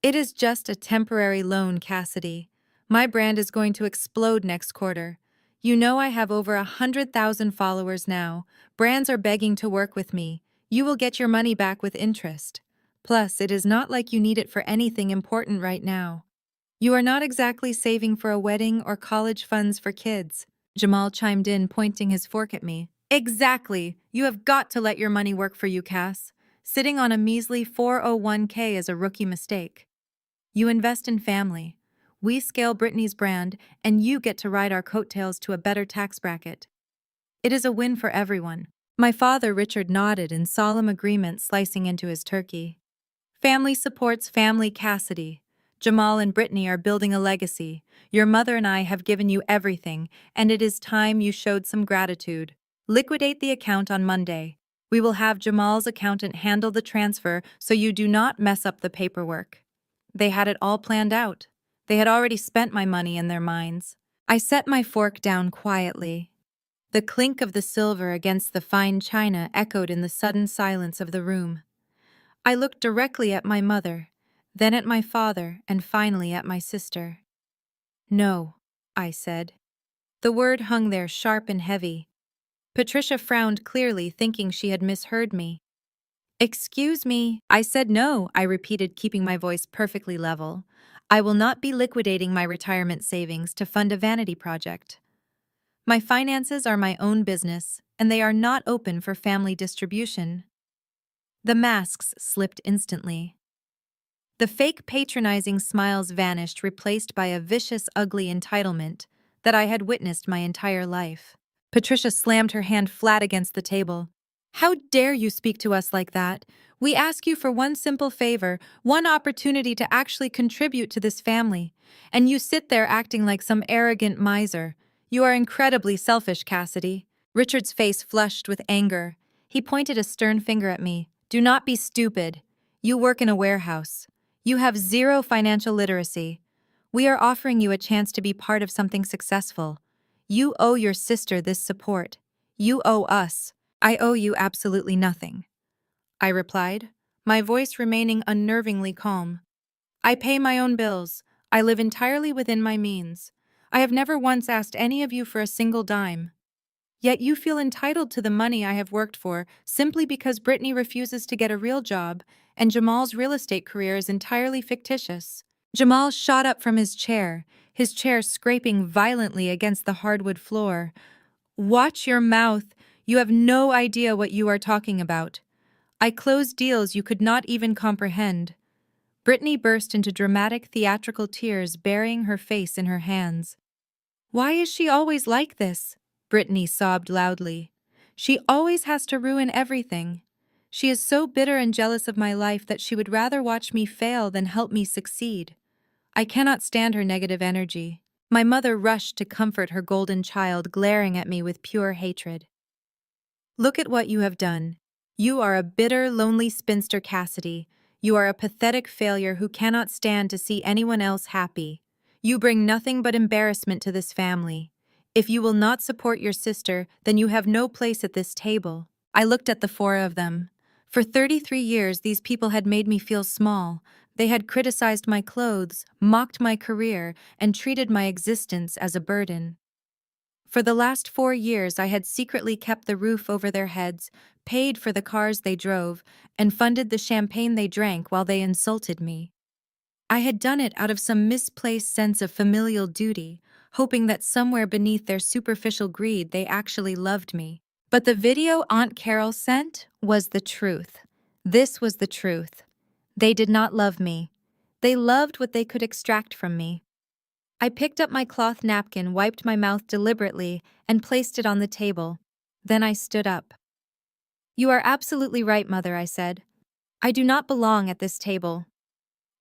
It is just a temporary loan, Cassidy. My brand is going to explode next quarter. You know I have over 100,000 followers now. Brands are begging to work with me. You will get your money back with interest. Plus, it is not like you need it for anything important right now. You are not exactly saving for a wedding or college funds for kids. Jamal chimed in, pointing his fork at me. Exactly. You have got to let your money work for you, Cass. Sitting on a measly 401k is a rookie mistake. You invest in family. We scale Brittany's brand, and you get to ride our coattails to a better tax bracket. It is a win for everyone. My father, Richard, nodded in solemn agreement, slicing into his turkey. Family supports family, Cassidy. Jamal and Brittany are building a legacy. Your mother and I have given you everything, and it is time you showed some gratitude. Liquidate the account on Monday. We will have Jamal's accountant handle the transfer so you do not mess up the paperwork. They had it all planned out. They had already spent my money in their minds. I set my fork down quietly. The clink of the silver against the fine china echoed in the sudden silence of the room. I looked directly at my mother, then at my father, and finally at my sister. No, I said. The word hung there sharp and heavy. Patricia frowned clearly, thinking she had misheard me. Excuse me, I said no, I repeated, keeping my voice perfectly level. I will not be liquidating my retirement savings to fund a vanity project. My finances are my own business, and they are not open for family distribution. The masks slipped instantly. The fake patronizing smiles vanished, replaced by a vicious, ugly entitlement that I had witnessed my entire life. Patricia slammed her hand flat against the table. How dare you speak to us like that? We ask you for one simple favor, one opportunity to actually contribute to this family, and you sit there acting like some arrogant miser. You are incredibly selfish, Cassidy. Richard's face flushed with anger. He pointed a stern finger at me. Do not be stupid. You work in a warehouse. You have zero financial literacy. We are offering you a chance to be part of something successful. You owe your sister this support. You owe us. I owe you absolutely nothing, I replied, my voice remaining unnervingly calm. I pay my own bills. I live entirely within my means. I have never once asked any of you for a single dime. Yet you feel entitled to the money I have worked for simply because Brittany refuses to get a real job and Jamal's real estate career is entirely fictitious. Jamal shot up from his chair scraping violently against the hardwood floor. Watch your mouth. You have no idea what you are talking about. I closed deals you could not even comprehend. Brittany burst into dramatic theatrical tears, burying her face in her hands. Why is she always like this? Brittany sobbed loudly. She always has to ruin everything. She is so bitter and jealous of my life that she would rather watch me fail than help me succeed. I cannot stand her negative energy. My mother rushed to comfort her golden child, glaring at me with pure hatred. Look at what you have done. You are a bitter, lonely spinster, Cassidy. You are a pathetic failure who cannot stand to see anyone else happy. You bring nothing but embarrassment to this family. If you will not support your sister, then you have no place at this table. I looked at the four of them. For 33 years, these people had made me feel small. They had criticized my clothes, mocked my career, and treated my existence as a burden. For the last 4 years, I had secretly kept the roof over their heads, paid for the cars they drove, and funded the champagne they drank while they insulted me. I had done it out of some misplaced sense of familial duty, hoping that somewhere beneath their superficial greed they actually loved me. But the video Aunt Carol sent was the truth. This was the truth. They did not love me. They loved what they could extract from me. I picked up my cloth napkin, wiped my mouth deliberately, and placed it on the table. Then I stood up. You are absolutely right, Mother, I said. I do not belong at this table.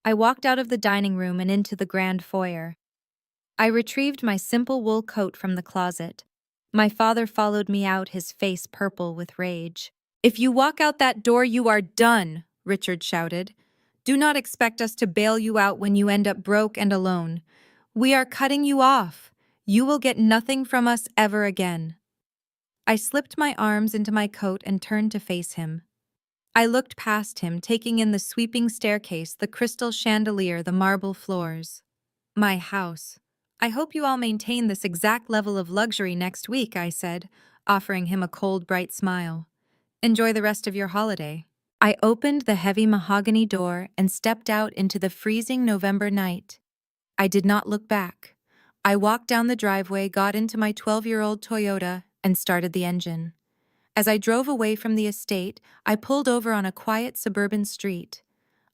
I walked out of the dining room and into the grand foyer. I retrieved my simple wool coat from the closet. My father followed me out, his face purple with rage. If you walk out that door, you are done, Richard shouted. Do not expect us to bail you out when you end up broke and alone. We are cutting you off. You will get nothing from us ever again. I slipped my arms into my coat and turned to face him. I looked past him, taking in the sweeping staircase, the crystal chandelier, the marble floors. My house. I hope you all maintain this exact level of luxury next week, I said, offering him a cold, bright smile. Enjoy the rest of your holiday. I opened the heavy mahogany door and stepped out into the freezing November night. I did not look back. I walked down the driveway, got into my 12-year-old Toyota, and started the engine. As I drove away from the estate, I pulled over on a quiet suburban street.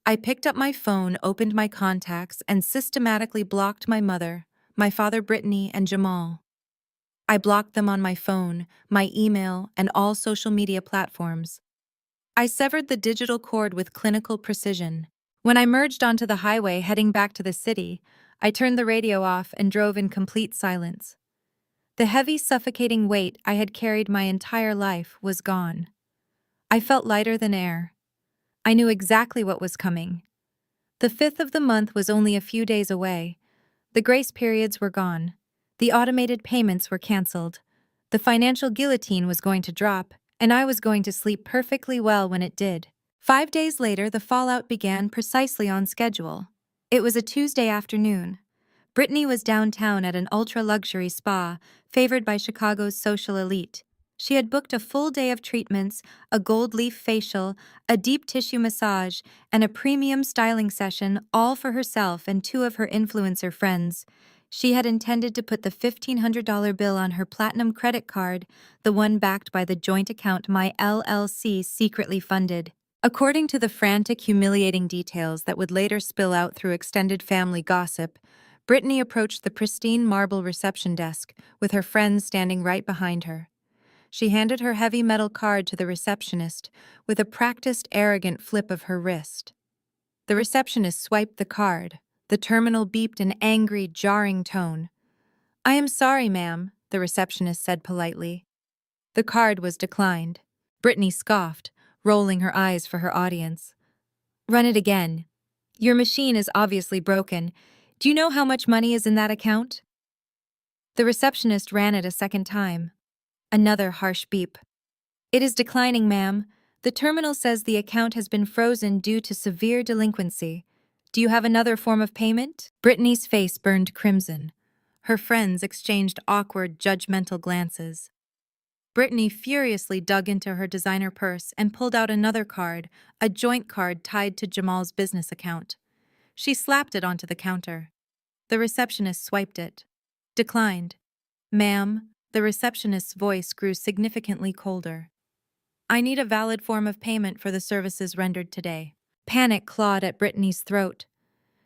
I picked up my phone, opened my contacts, and systematically blocked my mother, my father Brittany, and Jamal. I blocked them on my phone, my email, and all social media platforms. I severed the digital cord with clinical precision. When I merged onto the highway heading back to the city, I turned the radio off and drove in complete silence. The heavy, suffocating weight I had carried my entire life was gone. I felt lighter than air. I knew exactly what was coming. The 5th of the month was only a few days away. The grace periods were gone. The automated payments were canceled. The financial guillotine was going to drop, and I was going to sleep perfectly well when it did. 5 days later, the fallout began precisely on schedule. It was a Tuesday afternoon. Brittany was downtown at an ultra-luxury spa, favored by Chicago's social elite. She had booked a full day of treatments, a gold leaf facial, a deep tissue massage, and a premium styling session, all for herself and 2 of her influencer friends. She had intended to put the $1,500 bill on her platinum credit card, the one backed by the joint account my LLC secretly funded. According to the frantic, humiliating details that would later spill out through extended family gossip, Brittany approached the pristine marble reception desk, with her friends standing right behind her. She handed her heavy metal card to the receptionist with a practiced, arrogant flip of her wrist. The receptionist swiped the card. The terminal beeped an angry, jarring tone. "I am sorry, ma'am," the receptionist said politely. The card was declined. Brittany scoffed, rolling her eyes for her audience. "Run it again. Your machine is obviously broken. Do you know how much money is in that account?" The receptionist ran it a second time. Another harsh beep. "It is declining, ma'am. The terminal says the account has been frozen due to severe delinquency. Do you have another form of payment?" Brittany's face burned crimson. Her friends exchanged awkward, judgmental glances. Brittany furiously dug into her designer purse and pulled out another card, a joint card tied to Jamal's business account. She slapped it onto the counter. The receptionist swiped it. "Declined. Ma'am," the receptionist's voice grew significantly colder. "I need a valid form of payment for the services rendered today." Panic clawed at Brittany's throat.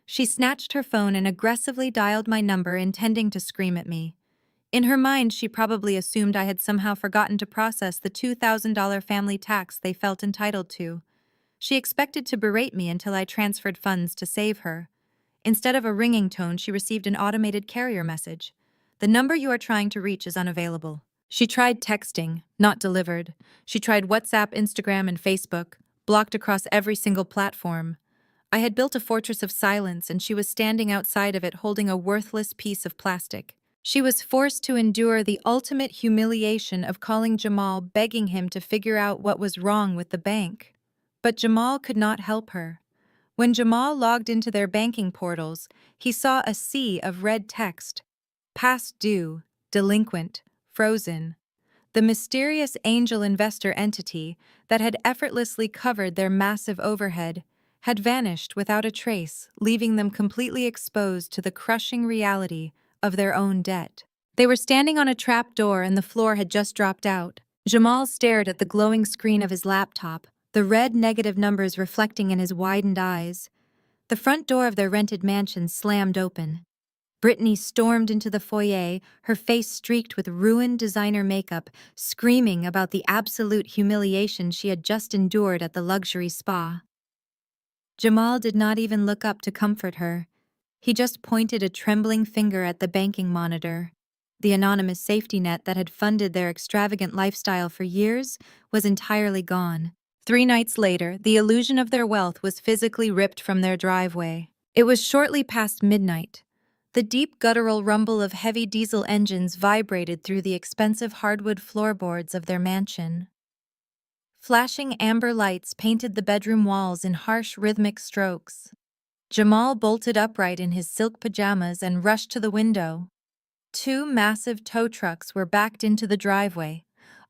She snatched her phone and aggressively dialed my number, intending to scream at me. In her mind, she probably assumed I had somehow forgotten to process the $2,000 family tax they felt entitled to. She expected to berate me until I transferred funds to save her. Instead of a ringing tone, she received an automated carrier message. "The number you are trying to reach is unavailable." She tried texting, not delivered. She tried WhatsApp, Instagram, and Facebook, blocked across every single platform. I had built a fortress of silence, and she was standing outside of it holding a worthless piece of plastic. She was forced to endure the ultimate humiliation of calling Jamal, begging him to figure out what was wrong with the bank. But Jamal could not help her. When Jamal logged into their banking portals, he saw a sea of red text: past due, delinquent, frozen. The mysterious angel investor entity that had effortlessly covered their massive overhead had vanished without a trace, leaving them completely exposed to the crushing reality of their own debt. They were standing on a trap door and the floor had just dropped out. Jamal stared at the glowing screen of his laptop, the red negative numbers reflecting in his widened eyes. The front door of their rented mansion slammed open. Brittany stormed into the foyer, her face streaked with ruined designer makeup, screaming about the absolute humiliation she had just endured at the luxury spa. Jamal did not even look up to comfort her. He just pointed a trembling finger at the banking monitor. The anonymous safety net that had funded their extravagant lifestyle for years was entirely gone. 3 nights later, the illusion of their wealth was physically ripped from their driveway. It was shortly past midnight. The deep guttural rumble of heavy diesel engines vibrated through the expensive hardwood floorboards of their mansion. Flashing amber lights painted the bedroom walls in harsh rhythmic strokes. Jamal bolted upright in his silk pajamas and rushed to the window. 2 massive tow trucks were backed into the driveway.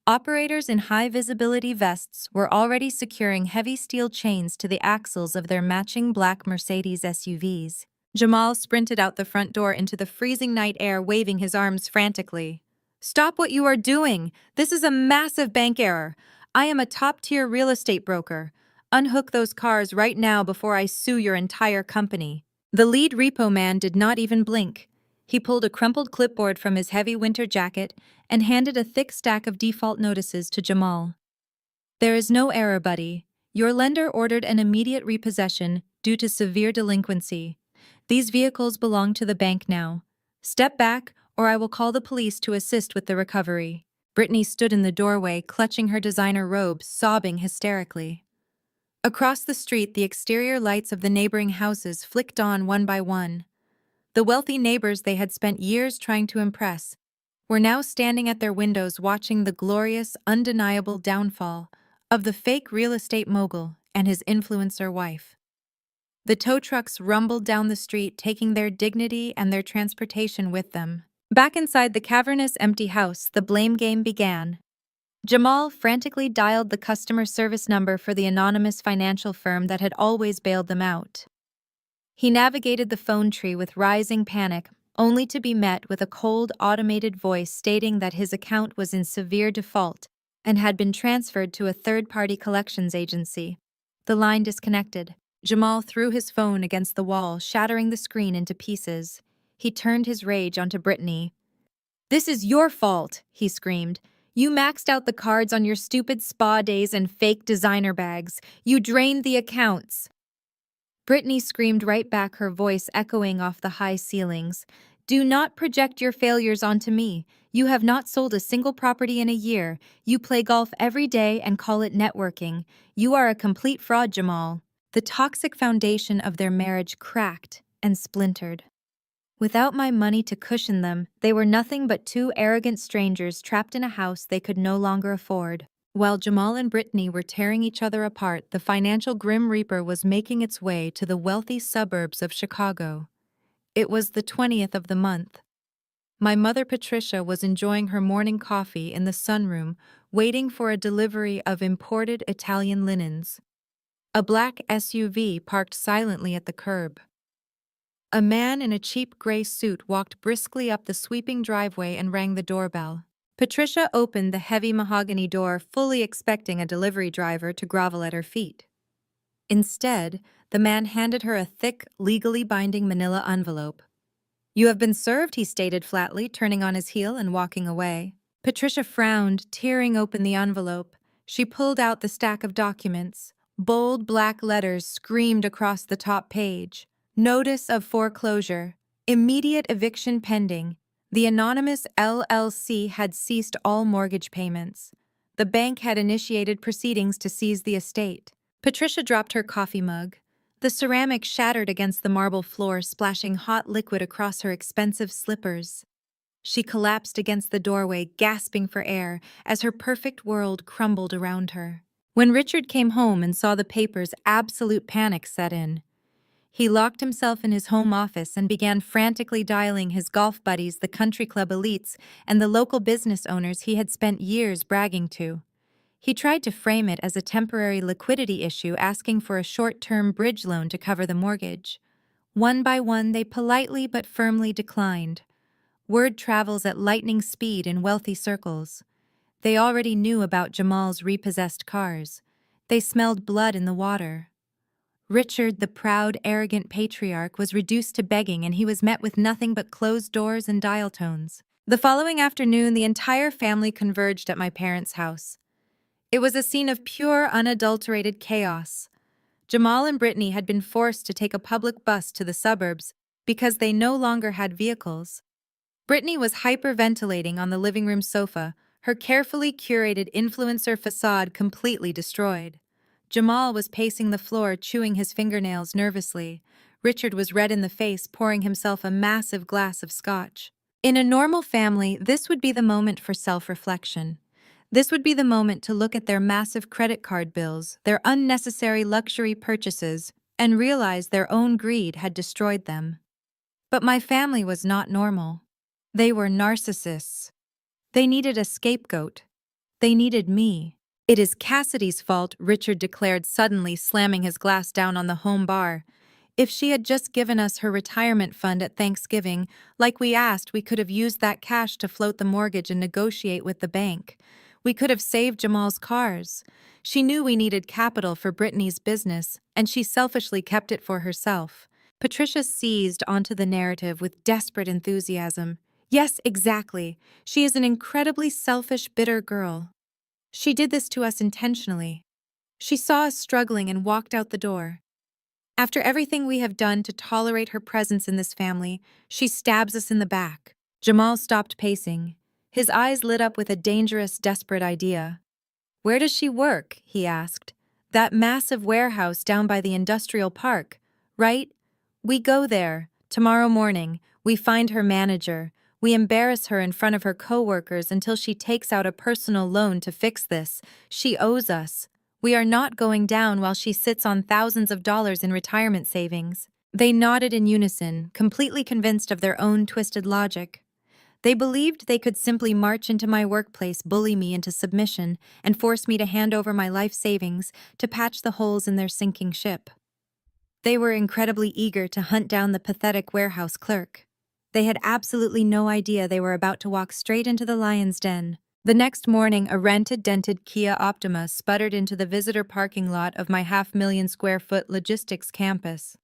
Operators in high-visibility vests were already securing heavy steel chains to the axles of their matching black Mercedes SUVs. Jamal sprinted out the front door into the freezing night air, waving his arms frantically. "Stop what you are doing! This is a massive bank error! I am a top-tier real estate broker. Unhook those cars right now before I sue your entire company." The lead repo man did not even blink. He pulled a crumpled clipboard from his heavy winter jacket and handed a thick stack of default notices to Jamal. "There is no error, buddy. Your lender ordered an immediate repossession due to severe delinquency. These vehicles belong to the bank now. Step back, or I will call the police to assist with the recovery." Brittany stood in the doorway, clutching her designer robe, sobbing hysterically. Across the street, the exterior lights of the neighboring houses flicked on one by one. The wealthy neighbors they had spent years trying to impress were now standing at their windows watching the glorious, undeniable downfall of the fake real estate mogul and his influencer wife. The tow trucks rumbled down the street, taking their dignity and their transportation with them. Back inside the cavernous, empty house, the blame game began. Jamal frantically dialed the customer service number for the anonymous financial firm that had always bailed them out. He navigated the phone tree with rising panic, only to be met with a cold, automated voice stating that his account was in severe default and had been transferred to a third-party collections agency. The line disconnected. Jamal threw his phone against the wall, shattering the screen into pieces. He turned his rage onto Brittany. "This is your fault," he screamed. You maxed out the cards on your stupid spa days and fake designer bags. You drained the accounts. Brittany screamed right back, her voice echoing off the high ceilings. Do not project your failures onto me. You have not sold a single property in a year. You play golf every day and call it networking. You are a complete fraud, Jamal. The toxic foundation of their marriage cracked and splintered. Without my money to cushion them, they were nothing but two arrogant strangers trapped in a house they could no longer afford. While Jamal and Brittany were tearing each other apart, the financial Grim Reaper was making its way to the wealthy suburbs of Chicago. It was the 20th of the month. My mother Patricia was enjoying her morning coffee in the sunroom, waiting for a delivery of imported Italian linens. A black SUV parked silently at the curb. A man in a cheap gray suit walked briskly up the sweeping driveway and rang the doorbell. Patricia opened the heavy mahogany door, fully expecting a delivery driver to grovel at her feet. Instead, the man handed her a thick, legally binding manila envelope. You have been served, he stated flatly, turning on his heel and walking away. Patricia frowned, tearing open the envelope. She pulled out the stack of documents. Bold black letters screamed across the top page. Notice of foreclosure. Immediate eviction pending. The anonymous LLC had ceased all mortgage payments. The bank had initiated proceedings to seize the estate. Patricia dropped her coffee mug. The ceramic shattered against the marble floor, splashing hot liquid across her expensive slippers. She collapsed against the doorway, gasping for air, as her perfect world crumbled around her. When Richard came home and saw the papers, absolute panic set in. He locked himself in his home office and began frantically dialing his golf buddies, the country club elites, and the local business owners he had spent years bragging to. He tried to frame it as a temporary liquidity issue, asking for a short-term bridge loan to cover the mortgage. One by one, they politely but firmly declined. Word travels at lightning speed in wealthy circles. They already knew about Jamal's repossessed cars. They smelled blood in the water. Richard, the proud, arrogant patriarch, was reduced to begging, and he was met with nothing but closed doors and dial tones. The following afternoon, the entire family converged at my parents' house. It was a scene of pure, unadulterated chaos. Jamal and Brittany had been forced to take a public bus to the suburbs because they no longer had vehicles. Brittany was hyperventilating on the living room sofa, her carefully curated influencer facade completely destroyed. Jamal was pacing the floor, chewing his fingernails nervously. Richard was red in the face, pouring himself a massive glass of scotch. In a normal family, this would be the moment for self-reflection. This would be the moment to look at their massive credit card bills, their unnecessary luxury purchases, and realize their own greed had destroyed them. But my family was not normal. They were narcissists. They needed a scapegoat. They needed me. It is Cassidy's fault, Richard declared suddenly, slamming his glass down on the home bar. If she had just given us her retirement fund at Thanksgiving, like we asked, we could have used that cash to float the mortgage and negotiate with the bank. We could have saved Jamal's cars. She knew we needed capital for Brittany's business, and she selfishly kept it for herself. Patricia seized onto the narrative with desperate enthusiasm. Yes, exactly. She is an incredibly selfish, bitter girl. She did this to us intentionally. She saw us struggling and walked out the door. After everything we have done to tolerate her presence in this family, she stabs us in the back. Jamal stopped pacing. His eyes lit up with a dangerous, desperate idea. Where does she work? He asked. That massive warehouse down by the industrial park, right? We go there. Tomorrow morning, we find her manager. We embarrass her in front of her coworkers until she takes out a personal loan to fix this. She owes us. We are not going down while she sits on thousands of dollars in retirement savings. They nodded in unison, completely convinced of their own twisted logic. They believed they could simply march into my workplace, bully me into submission, and force me to hand over my life savings to patch the holes in their sinking ship. They were incredibly eager to hunt down the pathetic warehouse clerk. They had absolutely no idea they were about to walk straight into the lion's den. The next morning, a rented, dented Kia Optima sputtered into the visitor parking lot of my 500,000-square-foot logistics campus.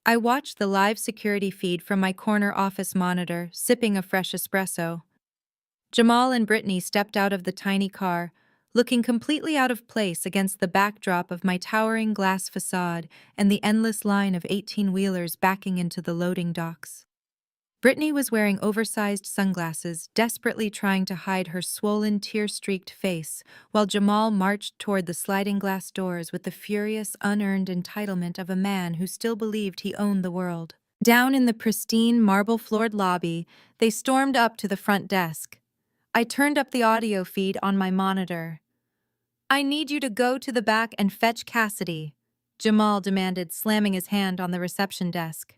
I watched the live security feed from my corner office monitor, sipping a fresh espresso. Jamal and Brittany stepped out of the tiny car, looking completely out of place against the backdrop of my towering glass facade and the endless line of 18-wheelers backing into the loading docks. Brittany was wearing oversized sunglasses, desperately trying to hide her swollen, tear-streaked face, while Jamal marched toward the sliding glass doors with the furious, unearned entitlement of a man who still believed he owned the world. Down in the pristine, marble-floored lobby, they stormed up to the front desk. I turned up the audio feed on my monitor. "I need you to go to the back and fetch Cassidy," Jamal demanded, slamming his hand on the reception desk.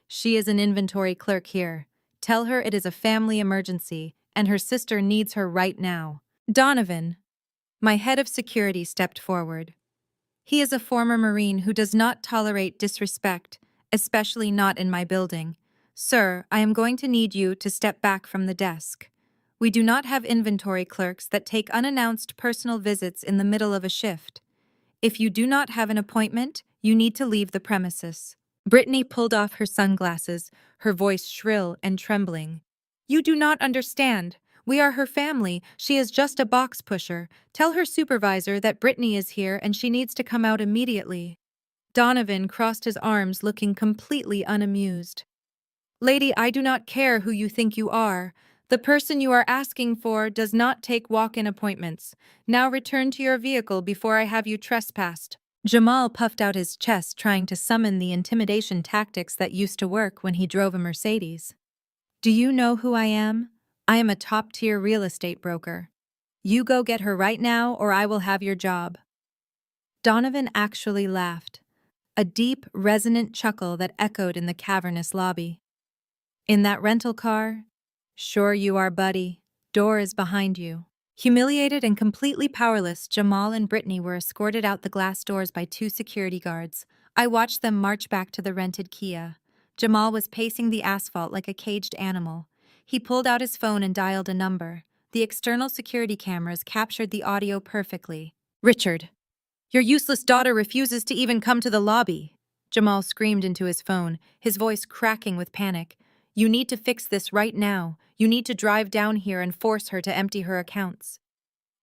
"She is an inventory clerk here. Tell her it is a family emergency, and her sister needs her right now." Donovan, my head of security, stepped forward. He is a former Marine who does not tolerate disrespect, especially not in my building. "Sir, I am going to need you to step back from the desk. We do not have inventory clerks that take unannounced personal visits in the middle of a shift. If you do not have an appointment, you need to leave the premises." Brittany pulled off her sunglasses, her voice shrill and trembling. "You do not understand. We are her family. She is just a box pusher. Tell her supervisor that Brittany is here and she needs to come out immediately." Donovan crossed his arms, looking completely unamused. "Lady, I do not care who you think you are. The person you are asking for does not take walk-in appointments. Now return to your vehicle before I have you trespassed." Jamal puffed out his chest, trying to summon the intimidation tactics that used to work when he drove a Mercedes. "Do you know who I am? I am a top-tier real estate broker. You go get her right now or I will have your job." Donovan actually laughed, a deep, resonant chuckle that echoed in the cavernous lobby. "In that rental car? Sure you are, buddy. Door is behind you." Humiliated and completely powerless, Jamal and Brittany were escorted out the glass doors by two security guards. I watched them march back to the rented Kia. Jamal was pacing the asphalt like a caged animal. He pulled out his phone and dialed a number. The external security cameras captured the audio perfectly. "Richard, your useless daughter refuses to even come to the lobby," Jamal screamed into his phone, his voice cracking with panic. "You need to fix this right now. You need to drive down here and force her to empty her accounts."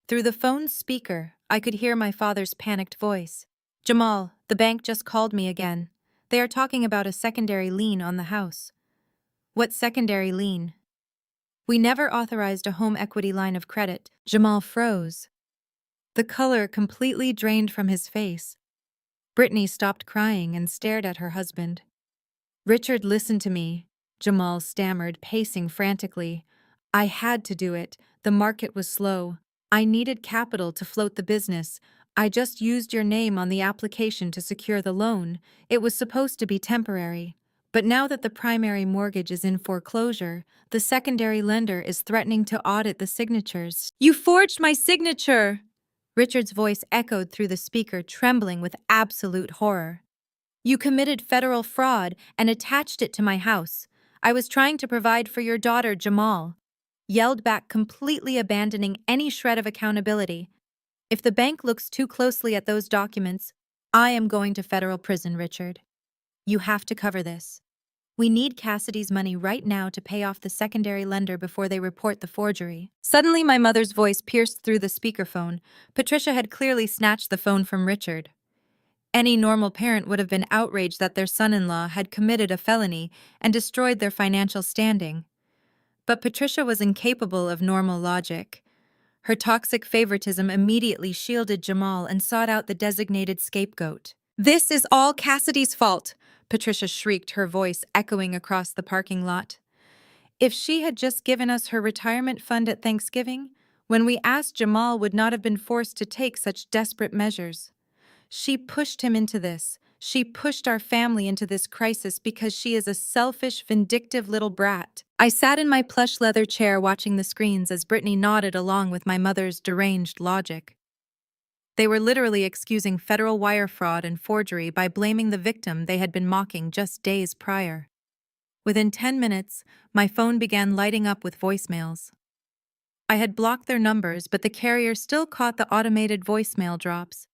Through the phone's speaker, I could hear my father's panicked voice. "Jamal, the bank just called me again. They are talking about a secondary lien on the house." "What secondary lien?" "We never authorized a home equity line of credit." Jamal froze. The color completely drained from his face. Brittany stopped crying and stared at her husband. "Richard, listen to me," Jamal stammered, pacing frantically. "I had to do it. The market was slow. I needed capital to float the business. I just used your name on the application to secure the loan. It was supposed to be temporary. But now that the primary mortgage is in foreclosure, the secondary lender is threatening to audit the signatures." "You forged my signature!" Richard's voice echoed through the speaker, trembling with absolute horror. "You committed federal fraud and attached it to my house. I was trying to provide for your daughter, Jamal," yelled back, completely abandoning any shred of accountability. "If the bank looks too closely at those documents, I am going to federal prison, Richard. You have to cover this. We need Cassidy's money right now to pay off the secondary lender before they report the forgery." Suddenly, my mother's voice pierced through the speakerphone. Patricia had clearly snatched the phone from Richard. Any normal parent would have been outraged that their son-in-law had committed a felony and destroyed their financial standing. But Patricia was incapable of normal logic. Her toxic favoritism immediately shielded Jamal and sought out the designated scapegoat. "This is all Cassidy's fault," Patricia shrieked, her voice echoing across the parking lot. "If she had just given us her retirement fund at Thanksgiving, when we asked, Jamal would not have been forced to take such desperate measures. She pushed him into this. She pushed our family into this crisis because she is a selfish, vindictive little brat." I sat in my plush leather chair watching the screens as Brittany nodded along with my mother's deranged logic. They were literally excusing federal wire fraud and forgery by blaming the victim they had been mocking just days prior. Within 10 minutes, my phone began lighting up with voicemails. I had blocked their numbers, but the carrier still caught the automated voicemail drops.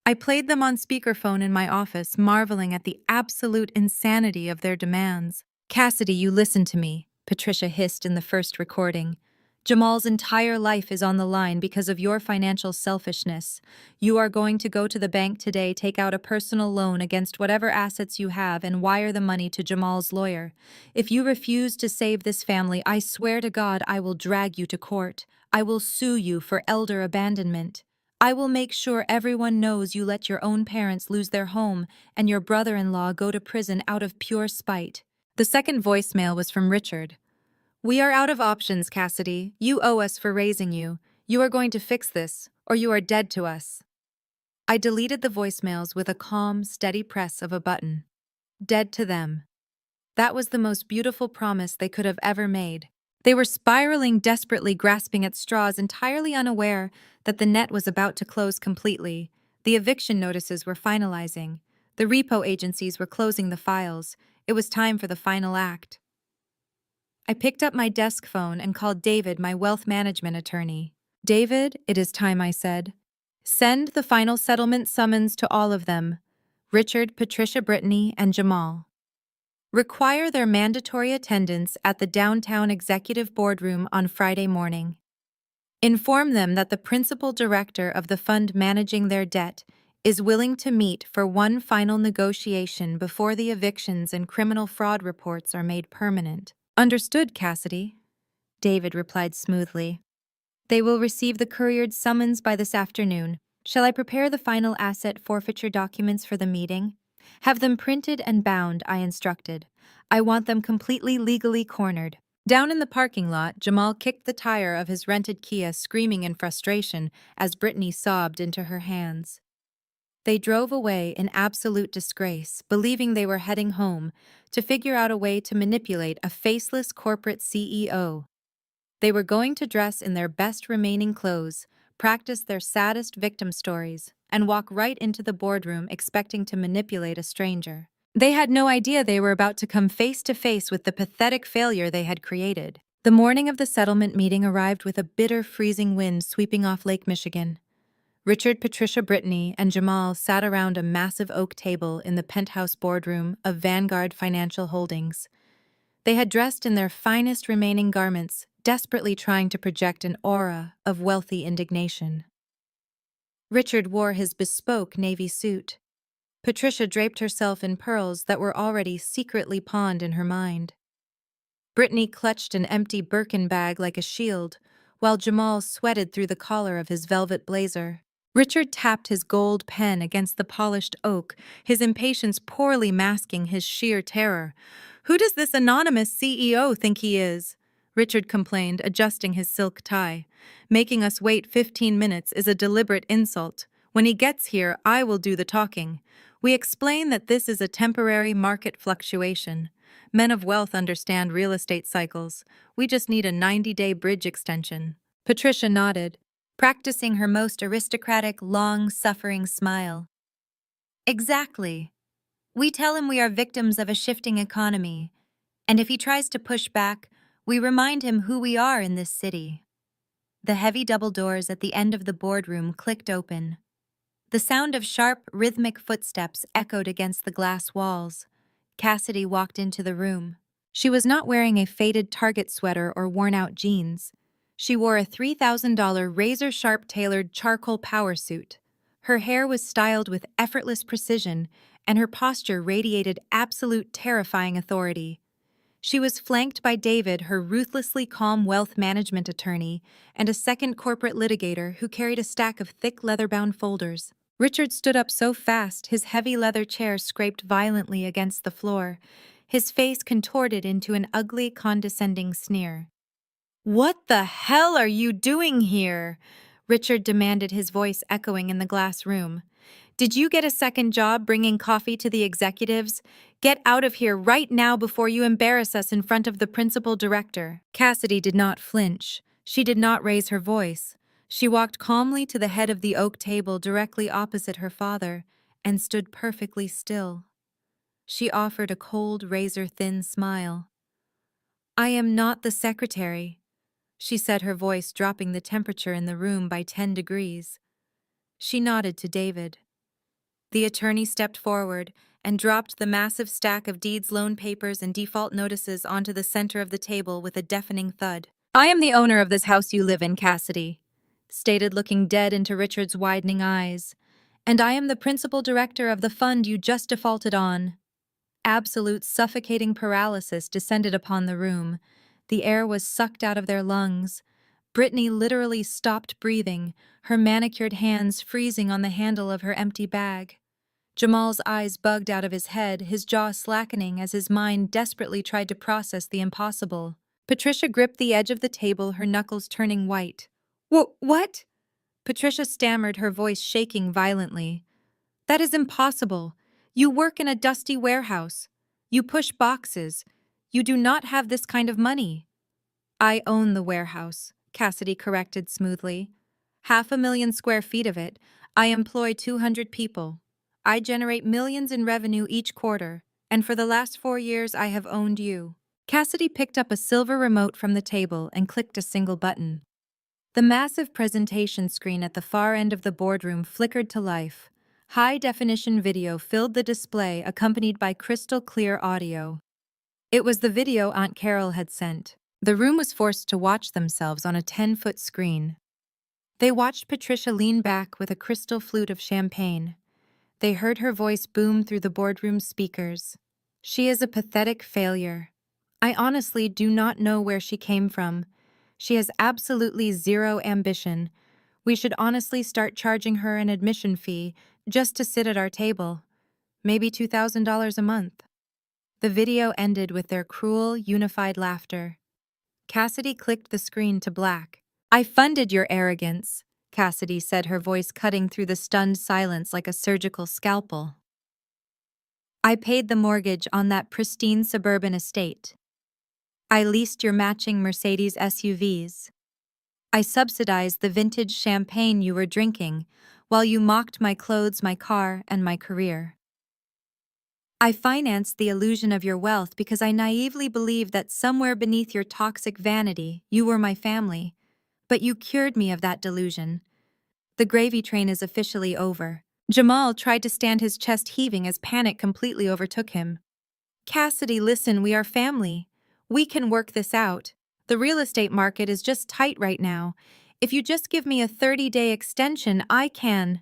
I played them on speakerphone in my office, marveling at the absolute insanity of their demands. "Cassidy, you listen to me," Patricia hissed in the first recording. Jamal's entire life is on the line because of your financial selfishness. You are going to go to the bank today, take out a personal loan against whatever assets you have, and wire the money to Jamal's lawyer. If you refuse to save this family, I swear to God I will drag you to court. I will sue you for elder abandonment. I will make sure everyone knows you let your own parents lose their home and your brother-in-law go to prison out of pure spite. The second voicemail was from Richard. We are out of options, Cassidy. You owe us for raising you. You are going to fix this, or you are dead to us. I deleted the voicemails with a calm, steady press of a button. Dead to them. That was the most beautiful promise they could have ever made. They were spiraling desperately, grasping at straws, entirely unaware that the net was about to close completely. The eviction notices were finalizing. The repo agencies were closing the files. It was time for the final act. I picked up my desk phone and called David, my wealth management attorney. David, it is time, I said. Send the final settlement summons to all of them. Richard, Patricia, Brittany, and Jamal. Require their mandatory attendance at the downtown executive boardroom on Friday morning. Inform them that the principal director of the fund managing their debt is willing to meet for one final negotiation before the evictions and criminal fraud reports are made permanent. Understood, Cassidy, David replied smoothly. They will receive the couriered summons by this afternoon. Shall I prepare the final asset forfeiture documents for the meeting? Have them printed and bound, I instructed. I want them completely legally cornered. Down in the parking lot, Jamal kicked the tire of his rented Kia, screaming in frustration as Brittany sobbed into her hands. They drove away in absolute disgrace, believing they were heading home to figure out a way to manipulate a faceless corporate CEO. They were going to dress in their best remaining clothes, practice their saddest victim stories, and walk right into the boardroom expecting to manipulate a stranger. They had no idea they were about to come face to face with the pathetic failure they had created. The morning of the settlement meeting arrived with a bitter, freezing wind sweeping off Lake Michigan. Richard, Patricia, Brittany, and Jamal sat around a massive oak table in the penthouse boardroom of Vanguard Financial Holdings. They had dressed in their finest remaining garments, desperately trying to project an aura of wealthy indignation. Richard wore his bespoke navy suit. Patricia draped herself in pearls that were already secretly pawned in her mind. Brittany clutched an empty Birkin bag like a shield, while Jamal sweated through the collar of his velvet blazer. Richard tapped his gold pen against the polished oak, his impatience poorly masking his sheer terror. "Who does this anonymous CEO think he is?" Richard complained, adjusting his silk tie. "Making us wait 15 minutes is a deliberate insult. When he gets here, I will do the talking. We explain that this is a temporary market fluctuation. Men of wealth understand real estate cycles. We just need a 90-day bridge extension." Patricia nodded, practicing her most aristocratic, long-suffering smile. "Exactly. We tell him we are victims of a shifting economy, and if he tries to push back, we remind him who we are in this city." The heavy double doors at the end of the boardroom clicked open. The sound of sharp, rhythmic footsteps echoed against the glass walls. Cassidy walked into the room. She was not wearing a faded Target sweater or worn-out jeans. She wore a $3,000 razor-sharp tailored charcoal power suit. Her hair was styled with effortless precision, and her posture radiated absolute terrifying authority. She was flanked by David, her ruthlessly calm wealth management attorney, and a second corporate litigator who carried a stack of thick leather-bound folders. Richard stood up so fast, his heavy leather chair scraped violently against the floor, his face contorted into an ugly, condescending sneer. "What the hell are you doing here?" Richard demanded, his voice echoing in the glass room. "Did you get a second job bringing coffee to the executives? Get out of here right now before you embarrass us in front of the principal director." Cassidy did not flinch. She did not raise her voice. She walked calmly to the head of the oak table directly opposite her father and stood perfectly still. She offered a cold, razor-thin smile. "I am not the secretary," she said, her voice dropping the temperature in the room by 10 degrees. She nodded to David. The attorney stepped forward and dropped the massive stack of deeds, loan papers, and default notices onto the center of the table with a deafening thud. I am the owner of this house you live in, Cassidy, stated, looking dead into Richard's widening eyes. And I am the principal director of the fund you just defaulted on. Absolute suffocating paralysis descended upon the room. The air was sucked out of their lungs. Brittany literally stopped breathing, her manicured hands freezing on the handle of her empty bag. Jamal's eyes bugged out of his head, his jaw slackening as his mind desperately tried to process the impossible. Patricia gripped the edge of the table, her knuckles turning white. What? Patricia stammered, her voice shaking violently. That is impossible. You work in a dusty warehouse. You push boxes. You do not have this kind of money. I own the warehouse, Cassidy corrected smoothly. 500,000 square feet of it. I employ 200 people. I generate millions in revenue each quarter, and for the last 4 years I have owned you. Cassidy picked up a silver remote from the table and clicked a single button. The massive presentation screen at the far end of the boardroom flickered to life. High-definition video filled the display, accompanied by crystal-clear audio. It was the video Aunt Carol had sent. The room was forced to watch themselves on a 10-foot screen. They watched Patricia lean back with a crystal flute of champagne. They heard her voice boom through the boardroom speakers. She is a pathetic failure. I honestly do not know where she came from. She has absolutely zero ambition. We should honestly start charging her an admission fee just to sit at our table. Maybe $2,000 a month. The video ended with their cruel, unified laughter. Cassidy clicked the screen to black. I funded your arrogance, Cassidy said, her voice cutting through the stunned silence like a surgical scalpel. I paid the mortgage on that pristine suburban estate. I leased your matching Mercedes SUVs. I subsidized the vintage champagne you were drinking, while you mocked my clothes, my car, and my career. I financed the illusion of your wealth because I naively believed that somewhere beneath your toxic vanity, you were my family. But you cured me of that delusion. The gravy train is officially over. Jamal tried to stand, his chest heaving as panic completely overtook him. Cassidy, listen, we are family. We can work this out. The real estate market is just tight right now. If you just give me a 30-day extension, I can.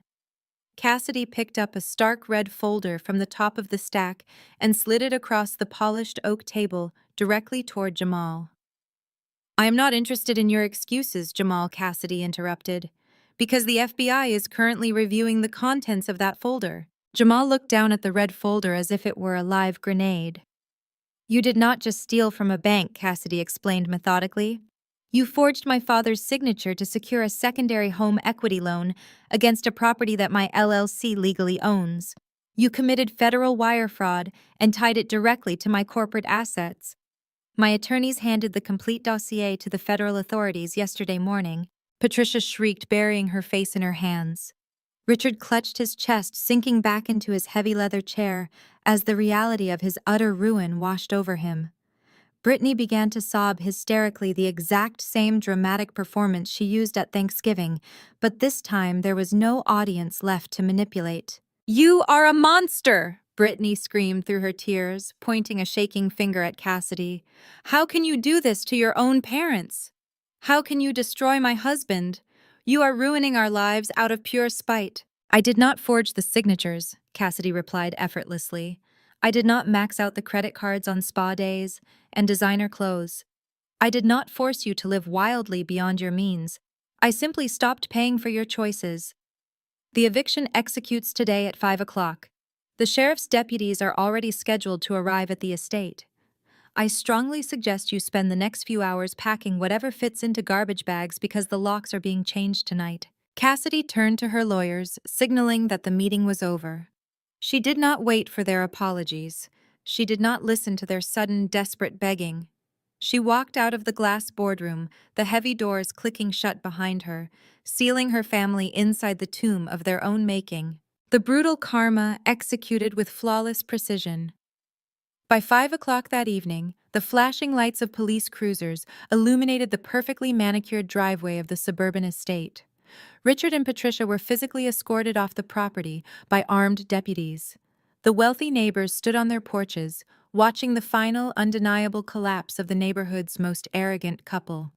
Cassidy picked up a stark red folder from the top of the stack and slid it across the polished oak table directly toward Jamal. I am not interested in your excuses, Jamal, Cassidy interrupted, because the FBI is currently reviewing the contents of that folder. Jamal looked down at the red folder as if it were a live grenade. You did not just steal from a bank, Cassidy explained methodically. You forged my father's signature to secure a secondary home equity loan against a property that my LLC legally owns. You committed federal wire fraud and tied it directly to my corporate assets. My attorneys handed the complete dossier to the federal authorities yesterday morning. Patricia shrieked, burying her face in her hands. Richard clutched his chest, sinking back into his heavy leather chair as the reality of his utter ruin washed over him. Brittany began to sob hysterically, the exact same dramatic performance she used at Thanksgiving, but this time there was no audience left to manipulate. You are a monster! Brittany screamed through her tears, pointing a shaking finger at Cassidy. How can you do this to your own parents? How can you destroy my husband? You are ruining our lives out of pure spite. I did not forge the signatures, Cassidy replied effortlessly. I did not max out the credit cards on spa days and designer clothes. I did not force you to live wildly beyond your means. I simply stopped paying for your choices. The eviction executes today at 5 o'clock. The sheriff's deputies are already scheduled to arrive at the estate. I strongly suggest you spend the next few hours packing whatever fits into garbage bags because the locks are being changed tonight. Cassidy turned to her lawyers, signaling that the meeting was over. She did not wait for their apologies. She did not listen to their sudden, desperate begging. She walked out of the glass boardroom, the heavy doors clicking shut behind her, sealing her family inside the tomb of their own making. The brutal karma executed with flawless precision. By 5 o'clock that evening, the flashing lights of police cruisers illuminated the perfectly manicured driveway of the suburban estate. Richard and Patricia were physically escorted off the property by armed deputies. The wealthy neighbors stood on their porches, watching the final, undeniable collapse of the neighborhood's most arrogant couple.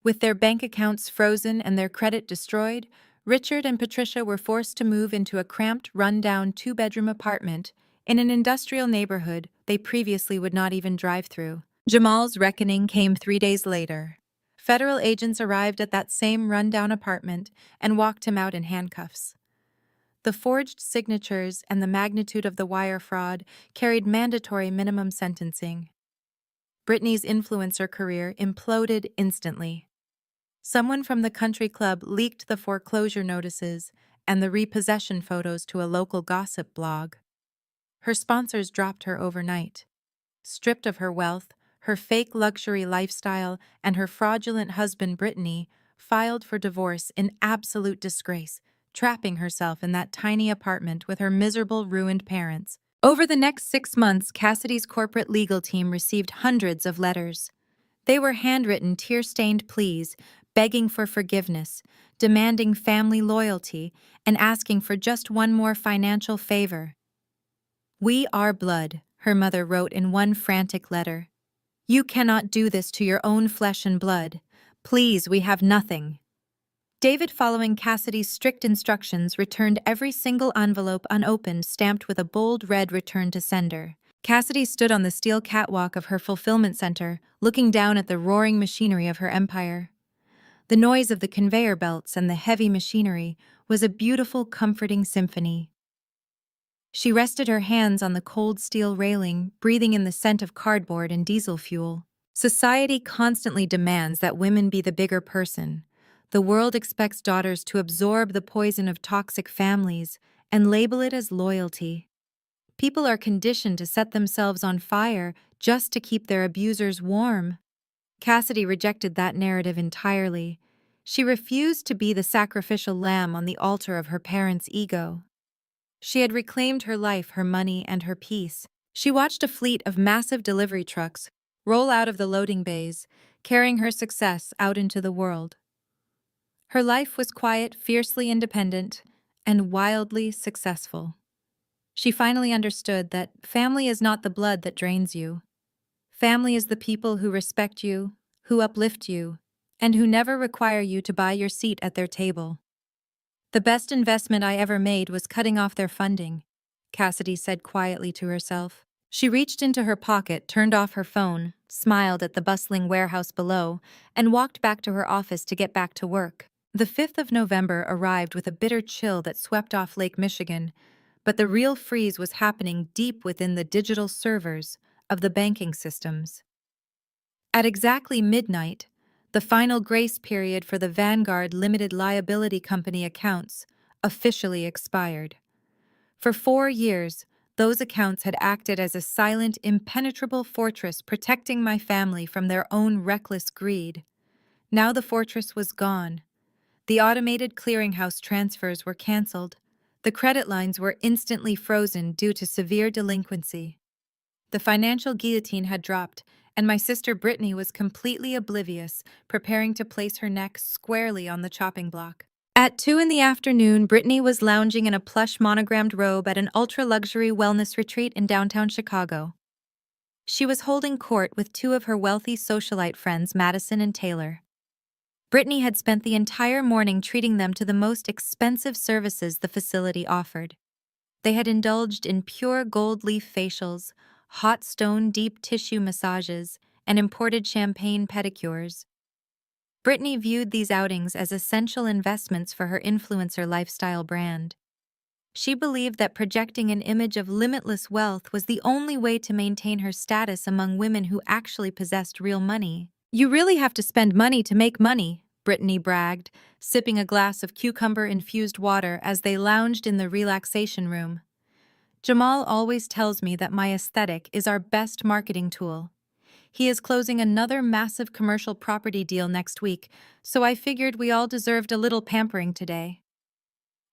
With their bank accounts frozen and their credit destroyed, Richard and Patricia were forced to move into a cramped, run-down two-bedroom apartment in an industrial neighborhood they previously would not even drive through. Jamal's reckoning came 3 days later. Federal agents arrived at that same run-down apartment and walked him out in handcuffs. The forged signatures and the magnitude of the wire fraud carried mandatory minimum sentencing. Brittany's influencer career imploded instantly. Someone from the country club leaked the foreclosure notices and the repossession photos to a local gossip blog. Her sponsors dropped her overnight. Stripped of her wealth, her fake luxury lifestyle, and her fraudulent husband Brittany filed for divorce in absolute disgrace, trapping herself in that tiny apartment with her miserable, ruined parents. Over the next 6 months, Cassidy's corporate legal team received hundreds of letters. They were handwritten, tear-stained pleas, begging for forgiveness, demanding family loyalty, and asking for just one more financial favor. "We are blood," her mother wrote in one frantic letter. "You cannot do this to your own flesh and blood. Please, we have nothing." David, following Cassidy's strict instructions, returned every single envelope unopened, stamped with a bold red return to sender. Cassidy stood on the steel catwalk of her fulfillment center, looking down at the roaring machinery of her empire. The noise of the conveyor belts and the heavy machinery was a beautiful, comforting symphony. She rested her hands on the cold steel railing, breathing in the scent of cardboard and diesel fuel. Society constantly demands that women be the bigger person. The world expects daughters to absorb the poison of toxic families and label it as loyalty. People are conditioned to set themselves on fire just to keep their abusers warm. Cassidy rejected that narrative entirely. She refused to be the sacrificial lamb on the altar of her parents' ego. She had reclaimed her life, her money, and her peace. She watched a fleet of massive delivery trucks roll out of the loading bays, carrying her success out into the world. Her life was quiet, fiercely independent, and wildly successful. She finally understood that family is not the blood that drains you. Family is the people who respect you, who uplift you, and who never require you to buy your seat at their table. "The best investment I ever made was cutting off their funding," Cassidy said quietly to herself. She reached into her pocket, turned off her phone, smiled at the bustling warehouse below, and walked back to her office to get back to work. The 5th of November arrived with a bitter chill that swept off Lake Michigan, but the real freeze was happening deep within the digital servers of the banking systems. At exactly midnight, the final grace period for the Vanguard Limited Liability Company accounts officially expired. For 4 years, those accounts had acted as a silent, impenetrable fortress protecting my family from their own reckless greed. Now the fortress was gone. The automated clearinghouse transfers were canceled. The credit lines were instantly frozen due to severe delinquency. The financial guillotine had dropped, and my sister Brittany was completely oblivious, preparing to place her neck squarely on the chopping block. At 2 in the afternoon, Brittany was lounging in a plush monogrammed robe at an ultra-luxury wellness retreat in downtown Chicago. She was holding court with 2 of her wealthy socialite friends, Madison and Taylor. Brittany had spent the entire morning treating them to the most expensive services the facility offered. They had indulged in pure gold leaf facials, hot stone deep tissue massages, and imported champagne pedicures. Brittany viewed these outings as essential investments for her influencer lifestyle brand. She believed that projecting an image of limitless wealth was the only way to maintain her status among women who actually possessed real money. "You really have to spend money to make money," Brittany bragged, sipping a glass of cucumber-infused water as they lounged in the relaxation room. "Jamal always tells me that my aesthetic is our best marketing tool. He is closing another massive commercial property deal next week, so I figured we all deserved a little pampering today."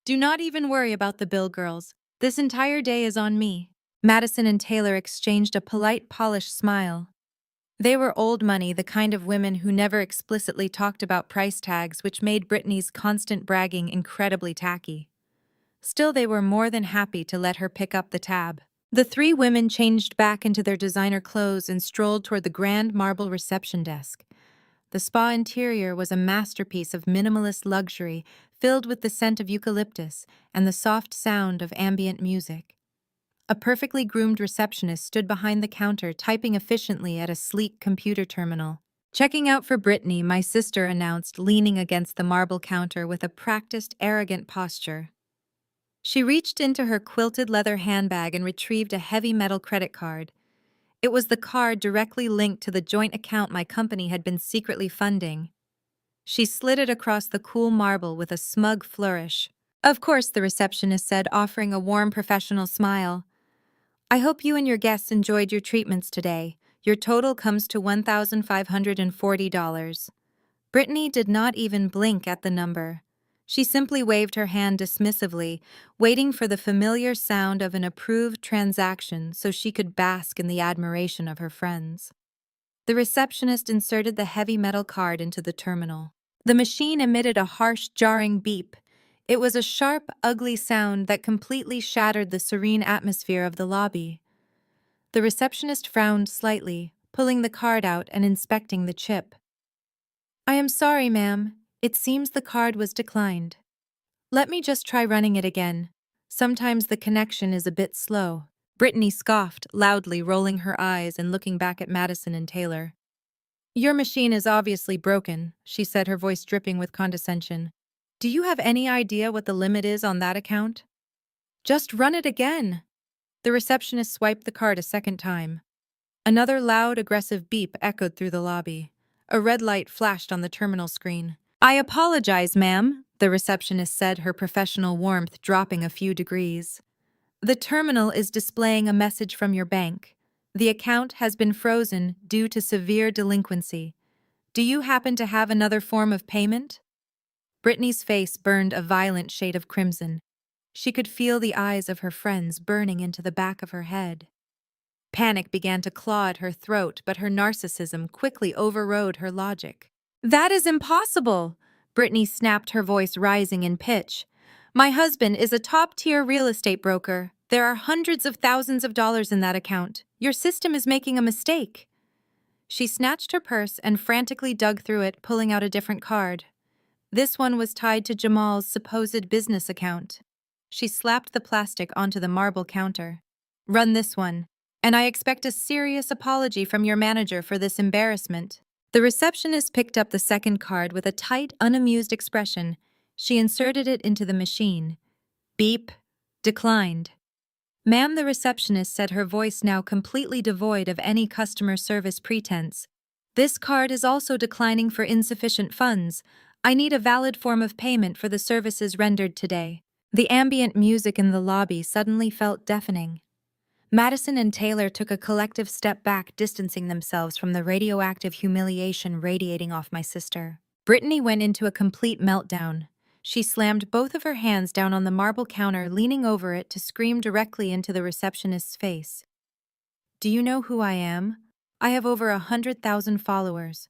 "Do not even worry about the bill, girls. This entire day is on me." Madison and Taylor exchanged a polite, polished smile. They were old money, the kind of women who never explicitly talked about price tags, which made Brittany's constant bragging incredibly tacky. Still, they were more than happy to let her pick up the tab. The 3 women changed back into their designer clothes and strolled toward the grand marble reception desk. The spa interior was a masterpiece of minimalist luxury, filled with the scent of eucalyptus and the soft sound of ambient music. A perfectly groomed receptionist stood behind the counter, typing efficiently at a sleek computer terminal. "Checking out for Brittany," my sister announced, leaning against the marble counter with a practiced, arrogant posture. She reached into her quilted leather handbag and retrieved a heavy metal credit card. It was the card directly linked to the joint account my company had been secretly funding. She slid it across the cool marble with a smug flourish. "Of course," the receptionist said, offering a warm, professional smile. "I hope you and your guests enjoyed your treatments today. Your total comes to $1,540. Brittany did not even blink at the number. She simply waved her hand dismissively, waiting for the familiar sound of an approved transaction so she could bask in the admiration of her friends. The receptionist inserted the heavy metal card into the terminal. The machine emitted a harsh, jarring beep. It was a sharp, ugly sound that completely shattered the serene atmosphere of the lobby. The receptionist frowned slightly, pulling the card out and inspecting the chip. "I am sorry, ma'am. It seems the card was declined. Let me just try running it again. Sometimes the connection is a bit slow." Brittany scoffed, loudly, rolling her eyes and looking back at Madison and Taylor. "Your machine is obviously broken," she said, her voice dripping with condescension. "Do you have any idea what the limit is on that account?" "Just run it again." The receptionist swiped the card a second time. Another loud, aggressive beep echoed through the lobby. A red light flashed on the terminal screen. "I apologize, ma'am," the receptionist said, her professional warmth dropping a few degrees. "The terminal is displaying a message from your bank. The account has been frozen due to severe delinquency. Do you happen to have another form of payment?" Brittany's face burned a violent shade of crimson. She could feel the eyes of her friends burning into the back of her head. Panic began to claw at her throat, but her narcissism quickly overrode her logic. "That is impossible!" Brittany snapped, her voice rising in pitch. "My husband is a top-tier real estate broker. There are hundreds of thousands of dollars in that account. Your system is making a mistake." She snatched her purse and frantically dug through it, pulling out a different card. This one was tied to Jamal's supposed business account. She slapped the plastic onto the marble counter. "Run this one, and I expect a serious apology from your manager for this embarrassment." The receptionist picked up the second card with a tight, unamused expression. She inserted it into the machine. Beep. Declined. "Ma'am," the receptionist said, her voice now completely devoid of any customer service pretense. "This card is also declining for insufficient funds. I need a valid form of payment for the services rendered today." The ambient music in the lobby suddenly felt deafening. Madison and Taylor took a collective step back, distancing themselves from the radioactive humiliation radiating off my sister. Brittany went into a complete meltdown. She slammed both of her hands down on the marble counter, leaning over it to scream directly into the receptionist's face. "Do you know who I am? I have over 100,000 followers.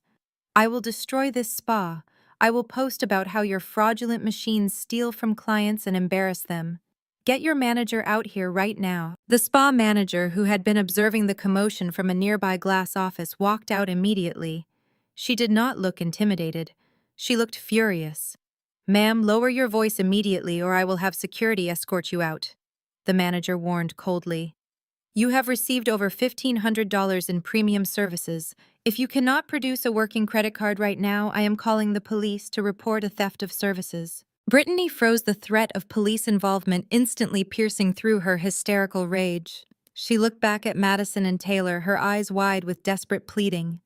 I will destroy this spa. I will post about how your fraudulent machines steal from clients and embarrass them. Get your manager out here right now." The spa manager, who had been observing the commotion from a nearby glass office, walked out immediately. She did not look intimidated. She looked furious. "Ma'am, lower your voice immediately or I will have security escort you out," the manager warned coldly. "You have received over $1,500 in premium services. If you cannot produce a working credit card right now, I am calling the police to report a theft of services." Brittany froze, the threat of police involvement instantly piercing through her hysterical rage. She looked back at Madison and Taylor, her eyes wide with desperate pleading.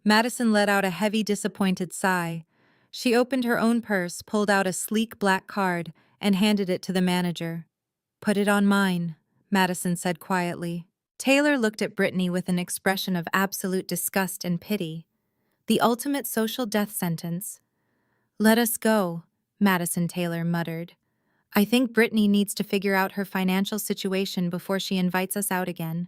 Madison let out a heavy, disappointed sigh. She opened her own purse, pulled out a sleek black card, and handed it to the manager. "Put it on mine," Madison said quietly. Taylor looked at Brittany with an expression of absolute disgust and pity. The ultimate social death sentence. "Let us go," Madison Taylor muttered. "I think Brittany needs to figure out her financial situation before she invites us out again."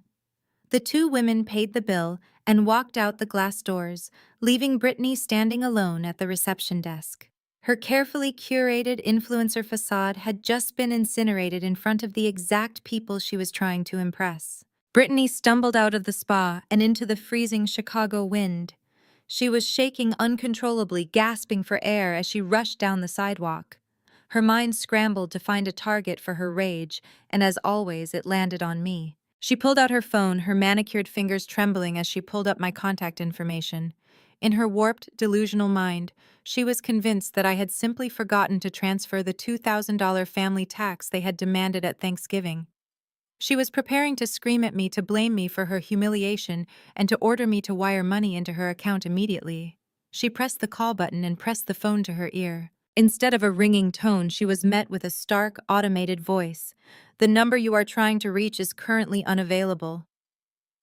The two women paid the bill and walked out the glass doors, leaving Brittany standing alone at the reception desk. Her carefully curated influencer facade had just been incinerated in front of the exact people she was trying to impress. Brittany stumbled out of the spa and into the freezing Chicago wind. She was shaking uncontrollably, gasping for air as she rushed down the sidewalk. Her mind scrambled to find a target for her rage, and as always, it landed on me. She pulled out her phone, her manicured fingers trembling as she pulled up my contact information. In her warped, delusional mind, she was convinced that I had simply forgotten to transfer the $2,000 family tax they had demanded at Thanksgiving. She was preparing to scream at me, to blame me for her humiliation, and to order me to wire money into her account immediately. She pressed the call button and pressed the phone to her ear. Instead of a ringing tone, she was met with a stark, automated voice. "The number you are trying to reach is currently unavailable."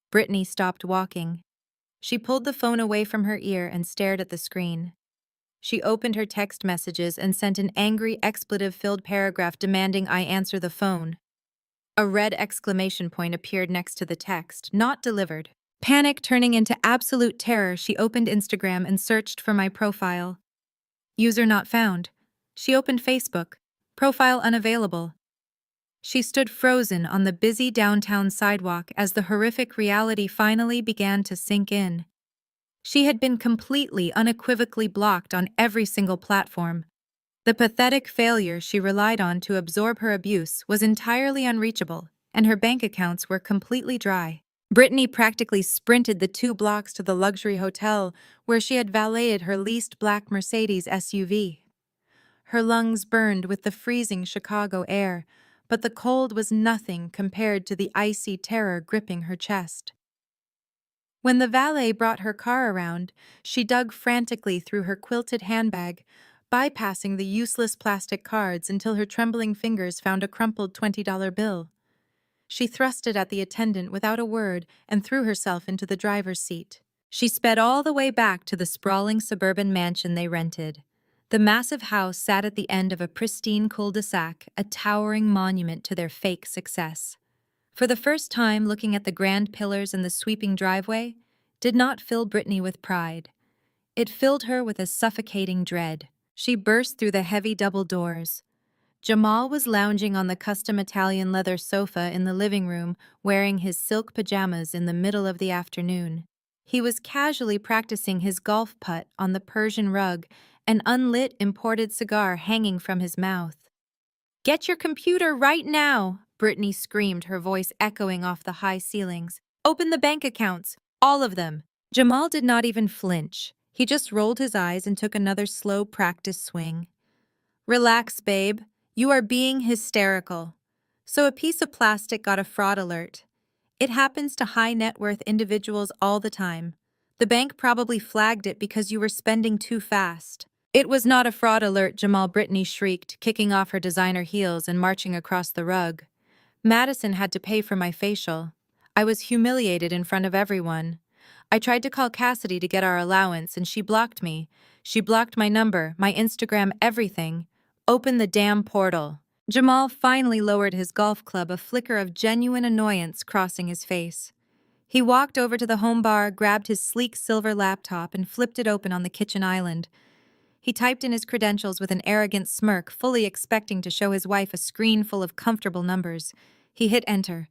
Brittany stopped walking. She pulled the phone away from her ear and stared at the screen. She opened her text messages and sent an angry, expletive-filled paragraph demanding I answer the phone. A red exclamation point appeared next to the text, "Not delivered." Panic turning into absolute terror, she opened Instagram and searched for my profile. User not found. She opened Facebook. Profile unavailable. She stood frozen on the busy downtown sidewalk as the horrific reality finally began to sink in. She had been completely, unequivocally blocked on every single platform. The pathetic failure she relied on to absorb her abuse was entirely unreachable, and her bank accounts were completely dry. Brittany practically sprinted the 2 blocks to the luxury hotel where she had valeted her leased black Mercedes SUV. Her lungs burned with the freezing Chicago air, but the cold was nothing compared to the icy terror gripping her chest. When the valet brought her car around, she dug frantically through her quilted handbag, bypassing the useless plastic cards until her trembling fingers found a crumpled $20 bill. She thrust it at the attendant without a word and threw herself into the driver's seat. She sped all the way back to the sprawling suburban mansion they rented. The massive house sat at the end of a pristine cul-de-sac, a towering monument to their fake success. For the first time, looking at the grand pillars and the sweeping driveway did not fill Brittany with pride. It filled her with a suffocating dread. She burst through the heavy double doors. Jamal was lounging on the custom Italian leather sofa in the living room, wearing his silk pajamas in the middle of the afternoon. He was casually practicing his golf putt on the Persian rug, an unlit imported cigar hanging from his mouth. "Get your computer right now!" Brittany screamed, her voice echoing off the high ceilings. "Open the bank accounts, all of them." Jamal did not even flinch. He just rolled his eyes and took another slow practice swing. "Relax, babe. You are being hysterical." So a piece of plastic got a fraud alert. It happens to high net worth individuals all the time. The bank probably flagged it because you were spending too fast. "It was not a fraud alert," Jamal, Brittany shrieked, kicking off her designer heels and marching across the rug. "Madison had to pay for my facial. I was humiliated in front of everyone. I tried to call Cassidy to get our allowance and she blocked me. She blocked my number, my Instagram, everything. Open the damn portal." Jamal finally lowered his golf club, a flicker of genuine annoyance crossing his face. He walked over to the home bar, grabbed his sleek silver laptop, and flipped it open on the kitchen island. He typed in his credentials with an arrogant smirk, fully expecting to show his wife a screen full of comfortable numbers. He hit enter.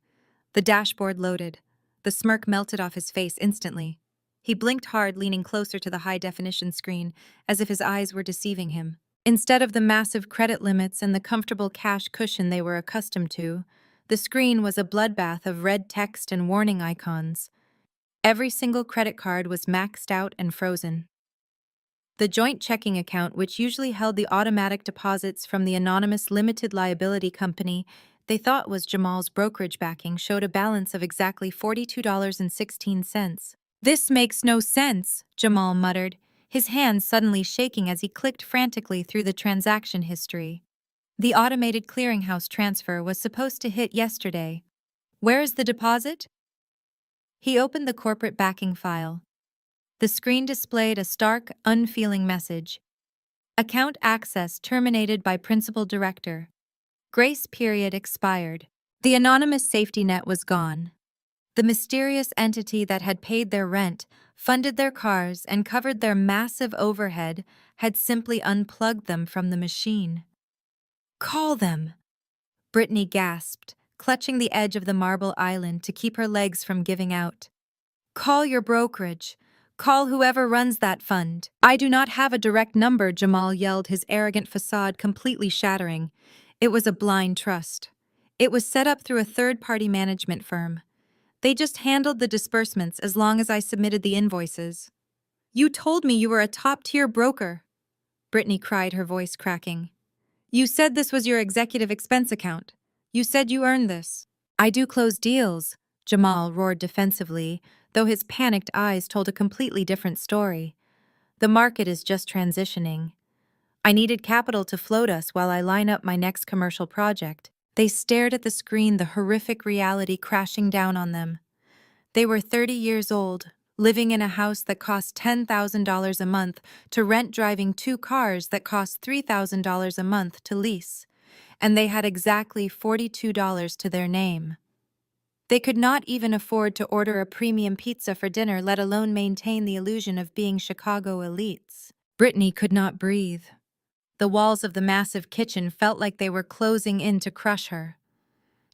The dashboard loaded. The smirk melted off his face instantly. He blinked hard, leaning closer to the high-definition screen, as if his eyes were deceiving him. Instead of the massive credit limits and the comfortable cash cushion they were accustomed to, the screen was a bloodbath of red text and warning icons. Every single credit card was maxed out and frozen. The joint checking account, which usually held the automatic deposits from the anonymous limited liability company they thought was Jamal's brokerage backing, showed a balance of exactly $42.16. "This makes no sense," Jamal muttered, his hands suddenly shaking as he clicked frantically through the transaction history. The automated clearinghouse transfer was supposed to hit yesterday. "Where is the deposit?" He opened the corporate backing file. The screen displayed a stark, unfeeling message. "Account access terminated by principal director. Grace period expired." The anonymous safety net was gone. The mysterious entity that had paid their rent, funded their cars, and covered their massive overhead had simply unplugged them from the machine. "Call them!" Brittany gasped, clutching the edge of the marble island to keep her legs from giving out. "Call your brokerage. Call whoever runs that fund. I do not have a direct number, Jamal yelled, his arrogant facade completely shattering. It was a blind trust. It was set up through a third-party management firm. They just handled the disbursements as long as I submitted the invoices. You told me you were a top-tier broker, Brittany cried, her voice cracking. You said this was your executive expense account. You said you earned this. I do close deals, Jamal roared defensively, though his panicked eyes told a completely different story. The market is just transitioning. I needed capital to float us while I line up my next commercial project. They stared at the screen, the horrific reality crashing down on them. They were 30 years old, living in a house that cost $10,000 a month to rent, driving 2 cars that cost $3,000 a month to lease, and they had exactly $42 to their name. They could not even afford to order a premium pizza for dinner, let alone maintain the illusion of being Chicago elites. Brittany could not breathe. The walls of the massive kitchen felt like they were closing in to crush her.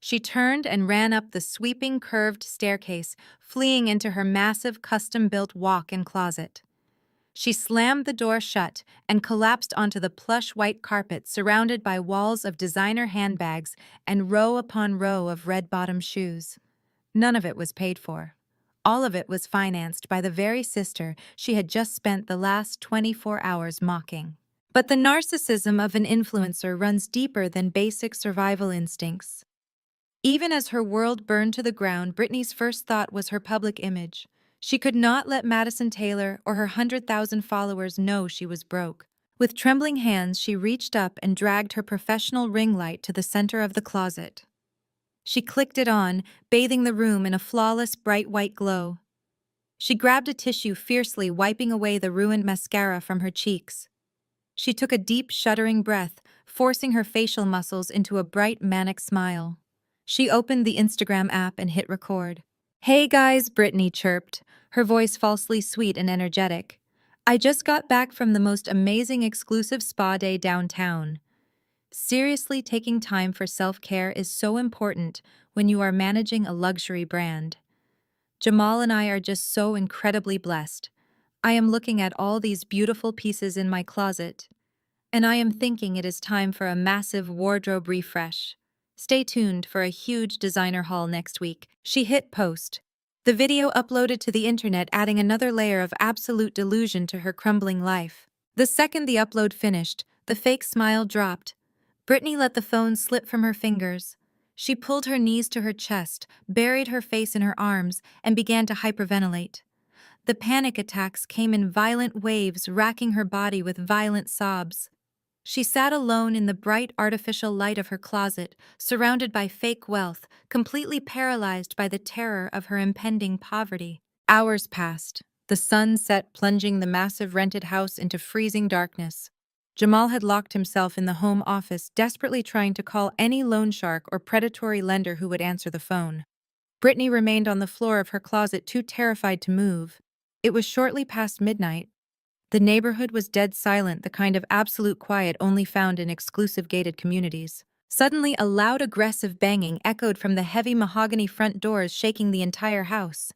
She turned and ran up the sweeping, curved staircase, fleeing into her massive, custom-built walk-in closet. She slammed the door shut and collapsed onto the plush white carpet, surrounded by walls of designer handbags and row upon row of red-bottom shoes. None of it was paid for. All of it was financed by the very sister she had just spent the last 24 hours mocking. But the narcissism of an influencer runs deeper than basic survival instincts. Even as her world burned to the ground, Brittany's first thought was her public image. She could not let Madison Taylor or her 100,000 followers know she was broke. With trembling hands, she reached up and dragged her professional ring light to the center of the closet. She clicked it on, bathing the room in a flawless, bright white glow. She grabbed a tissue, fiercely wiping away the ruined mascara from her cheeks. She took a deep, shuddering breath, forcing her facial muscles into a bright, manic smile. She opened the Instagram app and hit record. "Hey guys," Brittany chirped, her voice falsely sweet and energetic. "I just got back from the most amazing exclusive spa day downtown." Seriously, taking time for self-care is so important when you are managing a luxury brand. Jamal and I are just so incredibly blessed. I am looking at all these beautiful pieces in my closet, and I am thinking it is time for a massive wardrobe refresh. Stay tuned for a huge designer haul next week. She hit post. The video uploaded to the internet, adding another layer of absolute delusion to her crumbling life. The second the upload finished, the fake smile dropped. Brittany let the phone slip from her fingers. She pulled her knees to her chest, buried her face in her arms, and began to hyperventilate. The panic attacks came in violent waves, racking her body with violent sobs. She sat alone in the bright artificial light of her closet, surrounded by fake wealth, completely paralyzed by the terror of her impending poverty. Hours passed. The sun set, plunging the massive rented house into freezing darkness. Jamal had locked himself in the home office, desperately trying to call any loan shark or predatory lender who would answer the phone. Brittany remained on the floor of her closet, too terrified to move. It was shortly past midnight. The neighborhood was dead silent, the kind of absolute quiet only found in exclusive gated communities. Suddenly, a loud, aggressive banging echoed from the heavy mahogany front doors, shaking the entire house.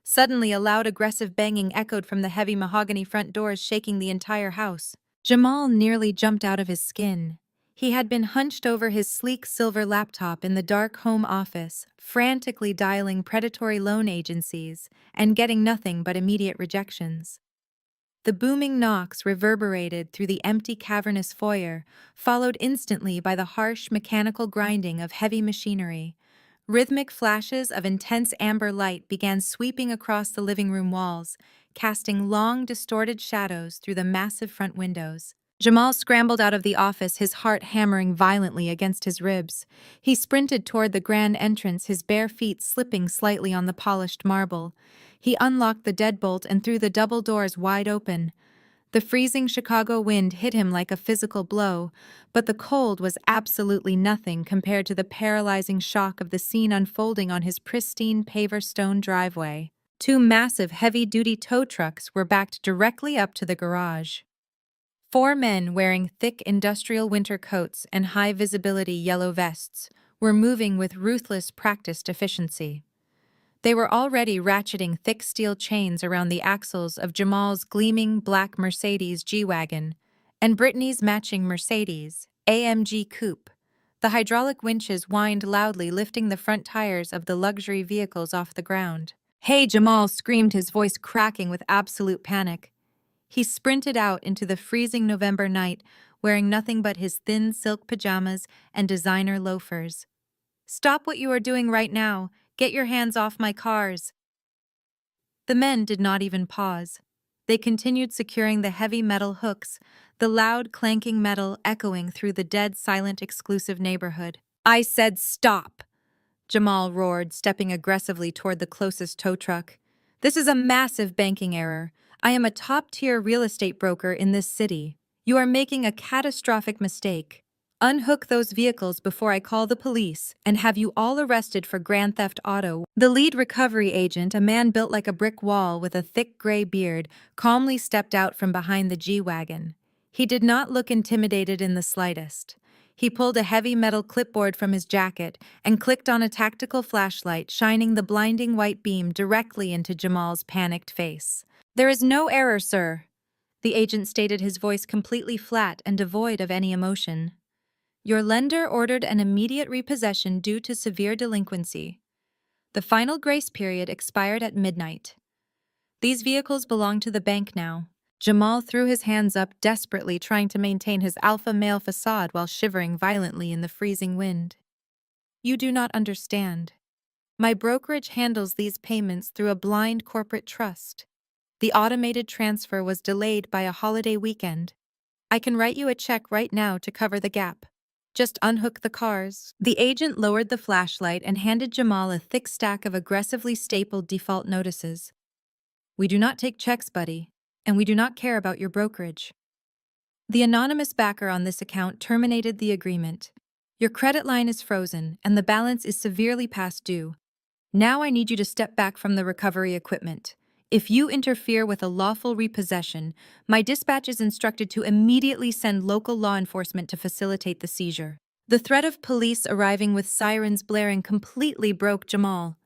Suddenly, a loud, aggressive banging echoed from the heavy mahogany front doors, shaking the entire house. Jamal nearly jumped out of his skin. He had been hunched over his sleek silver laptop in the dark home office, frantically dialing predatory loan agencies and getting nothing but immediate rejections. The booming knocks reverberated through the empty, cavernous foyer, followed instantly by the harsh, mechanical grinding of heavy machinery. Rhythmic flashes of intense amber light began sweeping across the living room walls, casting long, distorted shadows through the massive front windows. Jamal scrambled out of the office, his heart hammering violently against his ribs. He sprinted toward the grand entrance, his bare feet slipping slightly on the polished marble. He unlocked the deadbolt and threw the double doors wide open. The freezing Chicago wind hit him like a physical blow, but the cold was absolutely nothing compared to the paralyzing shock of the scene unfolding on his pristine paver stone driveway. 2 massive heavy-duty tow trucks were backed directly up to the garage. 4 men wearing thick industrial winter coats and high-visibility yellow vests were moving with ruthless, practiced efficiency. They were already ratcheting thick steel chains around the axles of Jamal's gleaming black Mercedes G-Wagon and Brittany's matching Mercedes AMG Coupe. The hydraulic winches whined loudly, lifting the front tires of the luxury vehicles off the ground. "Hey!" Jamal screamed, his voice cracking with absolute panic. He sprinted out into the freezing November night, wearing nothing but his thin silk pajamas and designer loafers. "Stop what you are doing right now! Get your hands off my cars!" The men did not even pause. They continued securing the heavy metal hooks, the loud clanking metal echoing through the dead silent exclusive neighborhood. "I said stop!" Jamal roared, stepping aggressively toward the closest tow truck. "This is a massive banking error. I am a top-tier real estate broker in this city. You are making a catastrophic mistake. Unhook those vehicles before I call the police and have you all arrested for grand theft auto." The lead recovery agent, a man built like a brick wall with a thick gray beard, calmly stepped out from behind the G-Wagon. He did not look intimidated in the slightest. He pulled a heavy metal clipboard from his jacket and clicked on a tactical flashlight, shining the blinding white beam directly into Jamal's panicked face. "There is no error, sir," the agent stated, his voice completely flat and devoid of any emotion. "Your lender ordered an immediate repossession due to severe delinquency. The final grace period expired at midnight. These vehicles belong to the bank now." Jamal threw his hands up, desperately trying to maintain his alpha male facade while shivering violently in the freezing wind. "You do not understand. My brokerage handles these payments through a blind corporate trust. The automated transfer was delayed by a holiday weekend. I can write you a check right now to cover the gap. Just unhook the cars." The agent lowered the flashlight and handed Jamal a thick stack of aggressively stapled default notices. "We do not take checks, buddy, and we do not care about your brokerage." The anonymous backer on this account terminated the agreement. "Your credit line is frozen, and the balance is severely past due. Now I need you to step back from the recovery equipment. If you interfere with a lawful repossession, my dispatch is instructed to immediately send local law enforcement to facilitate the seizure." The threat of police arriving with sirens blaring completely broke Jamal.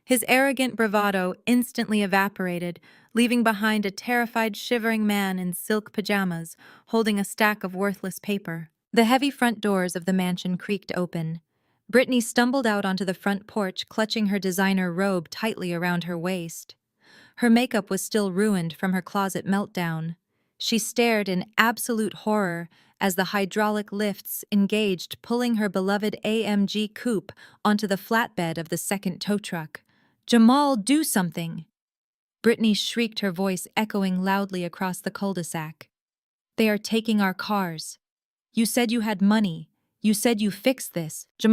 His arrogant bravado instantly evaporated, leaving behind a terrified, shivering man in silk pajamas, holding a stack of worthless paper. The heavy front doors of the mansion creaked open. Brittany stumbled out onto the front porch, clutching her designer robe tightly around her waist. Her makeup was still ruined from her closet meltdown. She stared in absolute horror as the hydraulic lifts engaged, pulling her beloved AMG Coupe onto the flatbed of the second tow truck. "Jamal, do something!" Brittany shrieked, her voice echoing loudly across the cul-de-sac. "They are taking our cars. You said you had money. You said you fixed this." Jamal